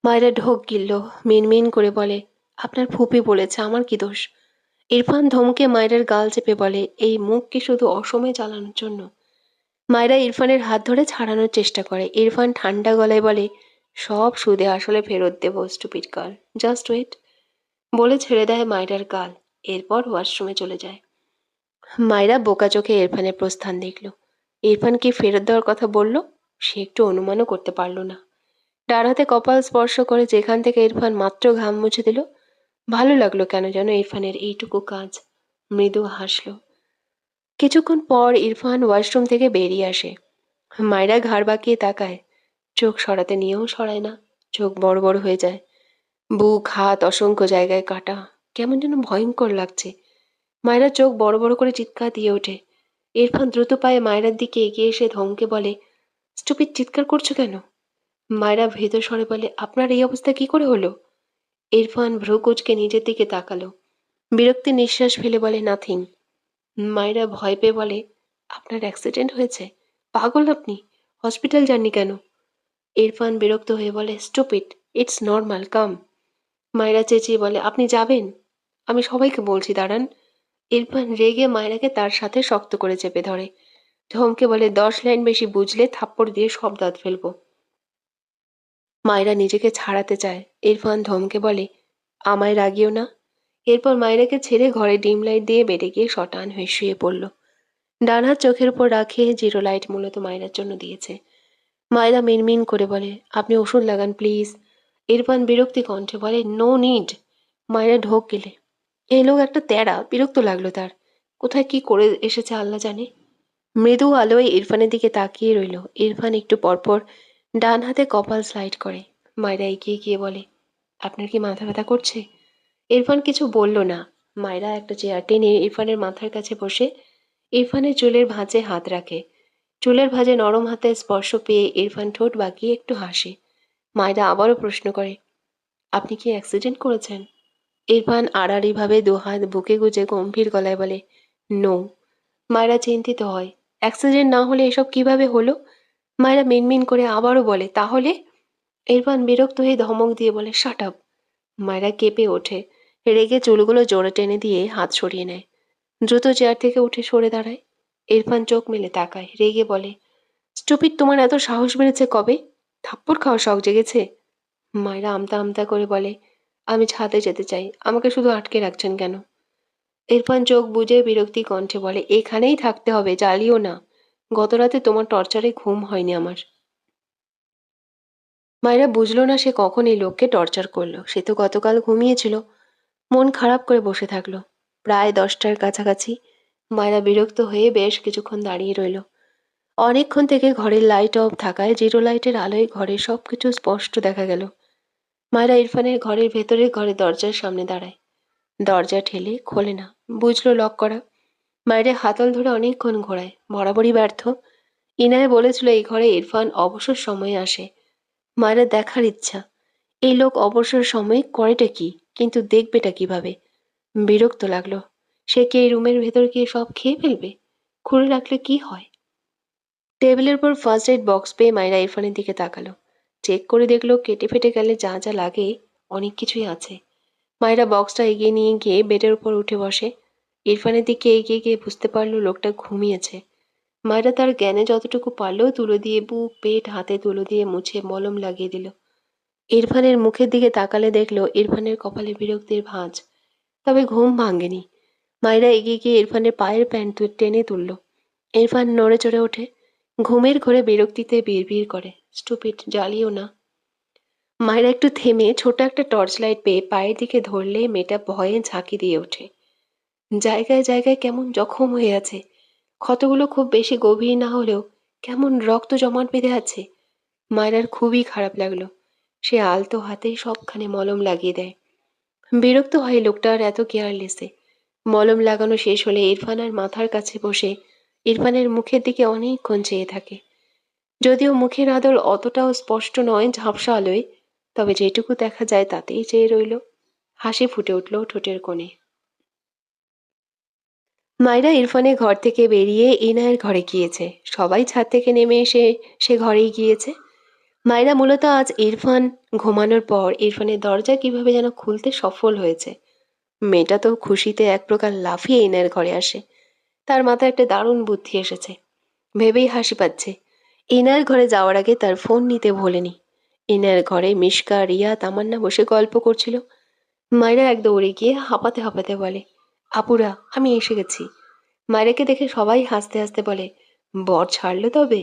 [SPEAKER 1] মায়রা ঢোক গিলল, মিনমিন করে বলে, আপনার ফুপি বলেছে, আমার কি দোষ? ইরফান ধমকে মায়রার গাল চেপে বলে, এই মুখ কি শুধু অসময়ে চালানোর জন্য? মায়রা ইরফানের হাত ধরে ছাড়ানোর চেষ্টা করে। ইরফান ঠান্ডা গলায় বলে, সব সুদে আসলে ফেরত দেবো, স্টুপিড গার্ল, জাস্ট ওয়েট। বলে ছেড়ে দেয় মায়রার গাল। এরপর ওয়াশরুমে চলে যায়। মায়রা বোকা চোখে ইরফানের প্রস্থান দেখল। ইরফান কি ফেরত দেওয়ার কথা বলল? সে একটু অনুমানও করতে পারল না। ডান হাতে কপাল স্পর্শ করে যেখান থেকে ইরফান মাত্র ঘাম মুছে দিল, ভালো লাগলো কেন যেন ইরফানের এইটুকু কাজ। মৃদু হাসল। কিছুক্ষণ পর ইরফান ওয়াশরুম থেকে বেরিয়ে আসে। মায়রা ঘাড় বাঁকিয়ে তাকায়। চোখ সরাতে নিয়েও সরায় না। চোখ বড় বড় হয়ে যায়। বুক হাত অসংখ্য জায়গায় কাটা। কেমন যেন ভয়ঙ্কর লাগছে। মায়রা চোখ বড় বড় করে চিৎকার দিয়ে ওঠে। ইরফান দ্রুত পায়ে মায়রার দিকে এগিয়ে এসে ধমকে বলে, স্টুপিড, চিৎকার করছো কেন? মায়রা ভেতর স্বরে বলে, আপনার এই অবস্থা কি করে হলো? ইরফান ভ্রু কুঁচকে নিজের দিকে তাকালো। বিরক্তি নিঃশ্বাস ফেলে বলে, নাথিং। মায়রা ভয় পেয়ে বলে, আপনার অ্যাক্সিডেন্ট হয়েছে? পাগল আপনি? হসপিটাল যাননি কেন? ইরফান বিরক্ত হয়ে বলে, স্টুপিড, ইটস নর্মাল, কাম। মায়রা চেঁচিয়ে বলে, আপনি যাবেন? আমি সবাইকে বলছি, দাঁড়ান। ইরফান রেগে মায়রাকে তার সাথে শক্ত করে চেপে ধরে। ধমকে বলে, 10 লাইন বেশি বুঝলে থাপ্পড় দিয়ে সব দাঁত ফেলবো। মায়রা নিজেকে ছাড়াতে চায়। ইরফান ধমকে বলে, আমায় রাগিও না। এরপর মায়রাকে ছেড়ে ঘরে ডিম লাইট দিয়ে বেডে গিয়ে শটান হয়ে শুয়ে পড়ল। ডান হাত চোখের উপর রাখে, জিরো লাইট মূলত মায়রার জন্য দিয়েছে। মায়রা মিনমিন করে বলে, আপনি ওষুধ লাগান প্লিজ। ইরফান বিরক্তি কণ্ঠে বলে, নো নিড। মায়রা ঢোক গেলে। এই লোক একটা তেড়া, বিরক্ত লাগলো তার। কোথায় কি করে এসেছে আল্লাহ জানে। মৃদু আলোয় ইরফানের দিকে তাকিয়ে রইল। ইরফান একটু পরপর ডান হাতে কপাল স্লাইড করে। মায়রা এগিয়ে গিয়ে বলে, আপনার কি মাথা ব্যথা করছে? ইরফান কিছু বলল না। মায়রা একটা চেয়ার টেনে ইরফানের মাথার কাছে বসে ইরফানের চুলের ভাঁজে হাত রাখে। চুলের ভাঁজে নরম হাতের স্পর্শ পেয়ে ইরফান ঠোঁট বাঁকিয়ে একটু হাসে। মায়রা আবারও প্রশ্ন করে, আপনি কি অ্যাক্সিডেন্ট করেছেন? ইরফান আড়াআড়িভাবে দুহাত বুকে গুজে গম্ভীর গলায় বলে, নো। মায়রা চিন্তিত হয়। অ্যাক্সিডেন্ট না হলে এসব কিভাবে হলো? মায়রা মিনমিন করে আবারও বলে, তাহলে? ইরফান বিরক্ত হয়ে ধমক দিয়ে বলে, শাট আপ। মায়রা কেঁপে ওঠে। রেগে চুলগুলো জোরে টেনে দিয়ে হাত সরিয়ে নেয়। দ্রুত চেয়ার থেকে উঠে সরে দাঁড়ায়। ইরফান চোখ মেলে তাকায়, রেগে বলে, স্টুপিড, তোমার এত সাহস বেড়েছে কবে? থাপ্পড় খাওয়ার শখ জেগেছে? মায়রা আমতা আমতা করে বলে, আমি ছাদে যেতে চাই, আমাকে শুধু আটকে রাখছেন কেন? ইরফান চোখ বুজে বিরক্তি কণ্ঠে বলে, এখানেই থাকতে হবে, জ্বালিও না। গতরাতে তোমার টর্চারে ঘুম হয়নি আমার। মায়েরা বুঝলো না সে কখন এই লোককে টর্চার করলো। সে তো গতকাল ঘুমিয়েছিল। মন খারাপ করে বসে থাকলো। প্রায় 10টার কাছাকাছি মায়েরা বিরক্ত হয়ে বেশ কিছুক্ষণ দাঁড়িয়ে রইল। অনেকক্ষণ থেকে ঘরের লাইট অফ থাকায় জিরো লাইটের আলোয় ঘরের সবকিছু স্পষ্ট দেখা গেল। মায়েরা ইরফানের ঘরের ভেতরের ঘরে দরজার সামনে দাঁড়ায়। দরজা ঠেলে খোলে না। বুঝলো লক করা। মায়েরা হাতল ধরে অনেকক্ষণ ঘোরায়, বরাবরই ব্যর্থ। ইনায় বলেছিল এই ঘরে ইরফান অবসর সময়ে আসে। মায়েরা দেখার ইচ্ছা, এই লোক অবসর সময়ে করেটা কি, কিন্তু দেখবেটা কিভাবে। বিরক্ত লাগলো। সে কি এই রুমের ভেতর গিয়ে সব খেয়ে ফেলবে? খুলে রাখলে কি হয়? টেবিলের পর ফার্স্ট এড বক্স পেয়ে মায়েরা ইরফানের দিকে তাকালো। চেক করে দেখলো কেটে ফেটে গেলে যা যা লাগে অনেক কিছুই আছে। মায়েরা বক্সটা এগিয়ে নিয়ে গিয়ে বেডের উপর উঠে বসে। ইরফানের দিকে এগিয়ে গিয়ে বুঝতে পারলো লোকটা ঘুমিয়েছে। মায়েরা তার জ্ঞানে যতটুকু পারলো তুলো দিয়ে বুক, পেট, হাতে তুলো দিয়ে মুছে মলম লাগিয়ে দিল। ইরফানের মুখের দিকে তাকালে দেখলো ইরফানের কপালে বিরক্তির ভাঁজ। তবে ঘুম ভাঙেনি। মায়েরা এগিয়ে গিয়ে ইরফানের পায়ের প্যান্ট টেনে তুলল। ইরফান নড়ে চড়ে ওঠে। ঘুমের ঘোরে বিরক্তিতে বিড়বিড় করে, স্টুপিড, জ্বালিও না। মায়েরা একটু থেমে ছোট একটা টর্চ লাইট পেয়ে পায়ের দিকে ধরলে মেয়েটা ভয়ে ঝাঁকি দিয়ে ওঠে। জায়গায় জায়গায় কেমন জখম হয়ে আছে। ক্ষতগুলো খুব বেশি গভীর না হলেও কেমন রক্ত জমাট বেঁধে আছে। মায়েরার খুবই খারাপ লাগলো। সে আলতো হাতে সবখানে মলম লাগিয়ে দেয়। বিরক্ত হয় লোকটার এত কেয়ারলেসে। মলম লাগানো শেষ হলে ইরফান আর মাথার কাছে বসে ইরফানের মুখের দিকে অনেকক্ষণ চেয়ে থাকে। যদিও মুখের আদল অতটাও স্পষ্ট নয় ঝাপসা আলোয়, তবে যেটুকু দেখা যায় তাতেই চেয়ে রইল। হাসি ফুটে উঠল ঠোঁটের কোণে। মায়েরা ইরফানের ঘর থেকে বেরিয়ে ইনায়ের ঘরে গিয়েছে। সবাই ছাদ থেকে নেমে এসে সে ঘরেই গিয়েছে। মায়েরা মূলত আজ ইরফান ঘুমানোর পর ইরফানের দরজা কিভাবে যেন খুলতে সফল হয়েছে। মেয়েটা তো খুশিতে এক প্রকার লাফিয়ে ইনায়ের ঘরে আসে। তার মাথায় একটা দারুণ বুদ্ধি এসেছে। ভেবেই হাসি পাচ্ছে। ইনার ঘরে যাওয়ার আগে তার ফোন নিতে ভোলেনি। ইনার ঘরে মিশকা, রিয়া, তামান্না বসে গল্প করছিল। মায়েরা এক দৌড়ে গিয়ে হাঁপাতে হাঁপাতে বলে, আপুরা, আমি এসে গেছি। মায়েরাকে দেখে সবাই হাসতে হাসতে বলে, বর ছাড়লো তবে?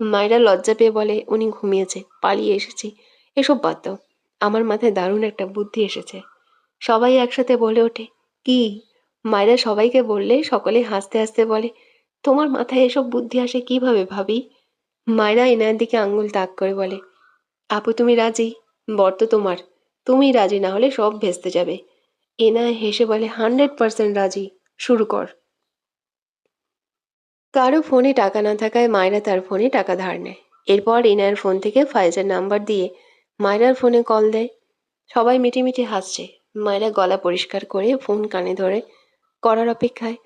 [SPEAKER 1] মায়েরা লজ্জা পেয়ে বলে, উনি ঘুমিয়েছে, পালিয়ে এসেছি। এসব বাদ দাও, আমার মাথায় দারুণ একটা বুদ্ধি এসেছে। সবাই একসাথে বলে ওঠে, কি? মায়েরা সবাইকে বললে সকলে হাসতে হাসতে বলে, তোমার মাথায় এসব বুদ্ধি আসে কিভাবে ভাবি? মায়েরা এনার দিকে আঙ্গুল তাক করে বলে, আপু তুমি রাজি? বর তো তোমার। তুমি রাজি না হলে সব ভেস্তে যাবে। এনা হেসে বলে, 100% রাজি, শুরু কর। কারো ফোনে টাকা না থাকায় মায়েরা তার ফোনে টাকা ধার নেয়। এরপর এনার ফোন থেকে ফাইজের নাম্বার দিয়ে মায়েরার ফোনে কল দেয়। সবাই মিটিমিটি হাসছে। মায়েরা গলা পরিষ্কার করে ফোন কানে ধরে করার অপেক্ষায়।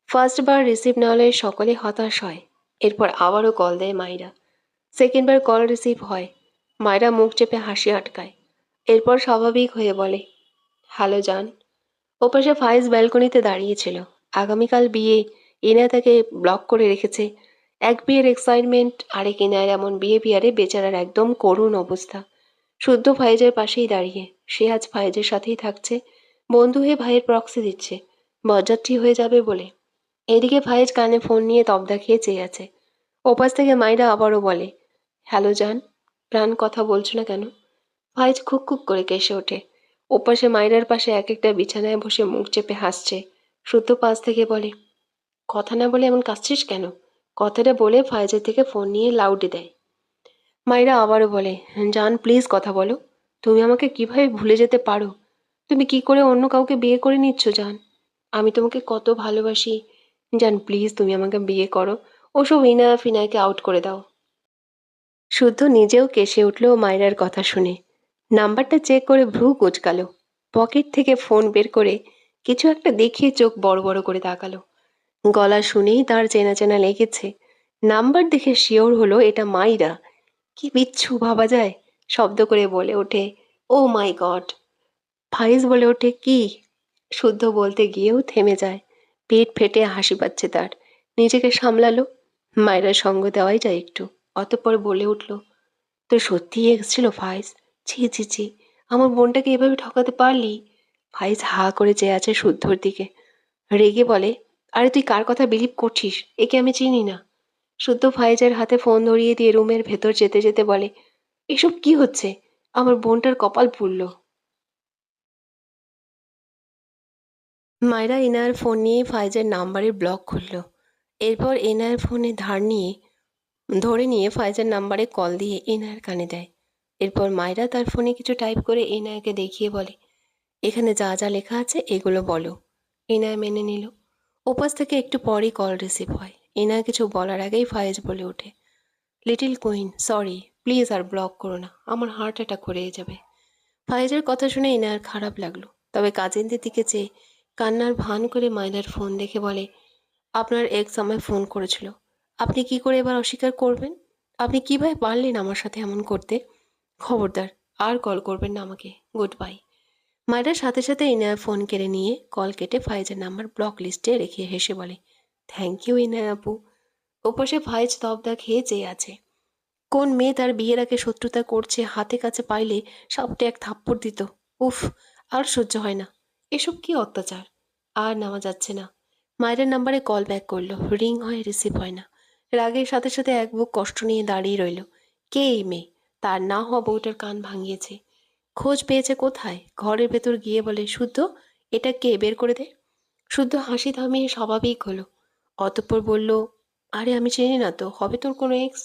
[SPEAKER 1] ফার্স্ট বার রিসিভ না হলে সকলে হতাশ হয়। এরপর আবারও কল দেয় মায়েরা। সেকেন্ড বার কল রিসিভ হয়। মায়েরা মুখ চেপে হাসি আটকায়। এরপর স্বাভাবিক হয়ে বলে, হ্যালো জান। ওপাশে ফাইজ ব্যালকনিতে দাঁড়িয়েছিল। আগামীকাল বিয়ে। ইনা তাকে ব্লক করে রেখেছে। এক বিয়ের এক্সাইটমেন্ট, আরেক ইনায়ের এমন বিহেভিয়ারে বেচারার একদম করুণ অবস্থা। শুদ্ধ ফাইজের পাশেই দাঁড়িয়ে। সে আজ ফাইজের সাথেই থাকছে। বন্ধু হয়ে ভাইয়ের প্রক্সি দিচ্ছে, বরযাত্রী হয়ে যাবে বলে। এদিকে ফাইজ কানে ফোন নিয়ে তবদা খেয়ে চেয়ে আছে। ওপাশ থেকে মাইরা আবারও বলে, হ্যালো জান, প্রাণ কথা বলছো না কেন? ফাইজ খুক খুক করে কেসে ওঠে। ওপাশে মাইরার পাশে এক একটা বিছানায় বসে মুখ চেপে হাসছে। শুদ্ধ পাশ থেকে বলে, কথা না বলে এমন কাঁদছিস কেন? কথাটা বলে ফাইজের থেকে ফোন নিয়ে লাউডে দেয়। মাইরা আবারও বলে, জান প্লিজ কথা বলো। তুমি আমাকে কিভাবে ভুলে যেতে পারো? তুমি কি করে অন্য কাউকে বিয়ে করে নিচ্ছ জান? আমি তোমাকে কত ভালোবাসি। জান প্লিজ তুমি আমাকে বিয়ে করো। ওসব ইনা ফিনাকে আউট করে দাও। শুদ্ধ নিজেও কেসে উঠল মায়রার কথা শুনে। নাম্বারটা চেক করে ভ্রু কুঁচকালো। পকেট থেকে ফোন বের করে কিছু একটা দেখিয়ে চোখ বড় বড় করে তাকালো। গলা শুনেই তার চেনা চেনা লেগেছে। নাম্বার দেখে শিওর হলো এটা মাইরা। কি বিচ্ছু ভাবা যায়। শব্দ করে বলে ওঠে, ও মাই গড। ফাইজ বলে ওঠে, কি? শুদ্ধ বলতে গিয়েও থেমে যায়। পেট ফেটে হাসি পাচ্ছে তার। নিজেকে সামলালো। মায়েরা সঙ্গ দেওয়াই যায় একটু। অতঃপর বলে উঠল, তো সত্যিই এসেছিল ফাইজ? ছি ছি ছি, আমার বোনটাকে এভাবে ঠকাতে পারলি? ফাইজ হা করে চেয়ে আছে শুদ্ধর দিকে। রেগে বলে, আরে তুই কার কথা বিলিভ করছিস? একে আমি চিনি না। শুদ্ধ ফাইজের হাতে ফোন ধরিয়ে দিয়ে রুমের ভেতর যেতে যেতে বলে, এসব কি হচ্ছে? আমার বোনটার কপাল পুড়ল। মায়েরা এনার ফোন নিয়ে ফাইজের নাম্বারের ব্লক খুলল। এরপর এনার ফোনে ধরে নিয়ে ফাইজের নাম্বারে কল দিয়ে এনার কানে দেয়। এরপর মায়েরা তার ফোনে কিছু টাইপ করে এনায়কে দেখিয়ে বলে, এখানে যা যা লেখা আছে এগুলো বলো। এনায় মেনে নিল। ওপাশ থেকে একটু পরই কল রিসিভ হয়। এনার কিছু বলার আগেই ফায়েজ বলে ওঠে, লিটল কুইন, সরি, প্লিজ আর ব্লক করো না, আমার হার্ট অ্যাটাক করে যাবে। ফায়েজের কথা শুনে এনার খারাপ লাগলো, তবে কাজিনদের দিকে চেয়ে কান্নার ভান করে মায়রার ফোন দেখে বলে, আপনার এক্স আমায় ফোন করেছিল, আপনি কি করে এবার অস্বীকার করবেন? আপনি কিভাবে পারলেন আমার সাথে এমন করতে? খবরদার আর কল করবেন না আমাকে, গুড বাই। মায়েরার সাথে সাথে ইনায়া ফোন কেড়ে নিয়ে কল কেটে ফাইজের নাম্বার ব্লক লিস্টে রেখে হেসে বলে, থ্যাংক ইউ ইনায়া আপু। ওপাশে ফাইজ তবদা খেয়ে চেয়ে আছে। কোন মেয়ে তার বিয়ের আগে শত্রুতা করছে হাতে কাছে পাইলে সাপটে এক থাপ্পড় দিত। উফ, আর সহ্য হয় না। এসব কি অত্যাচার! আর নেওয়া যাচ্ছে না। মায়ের নাম্বারে কল ব্যাক করলো, রিং হয়, রিসিভ হয় না। রাগের সাথে সাথে এক বুক কষ্ট নিয়ে দাঁড়িয়ে রইল। কে এই মেয়ে? তার না হওয়া বউটার কান ভাঙিয়েছে। খোঁজ পেয়েছে কোথায়? ঘরের ভেতর গিয়ে বলে, শুদ্ধ, এটা কে, বের করে দে। শুদ্ধ হাসি থামিয়ে স্বাভাবিক হলো। অতঃপর বলল, আরে আমি চিনি না তো, হবে তোর কোনো এক্স?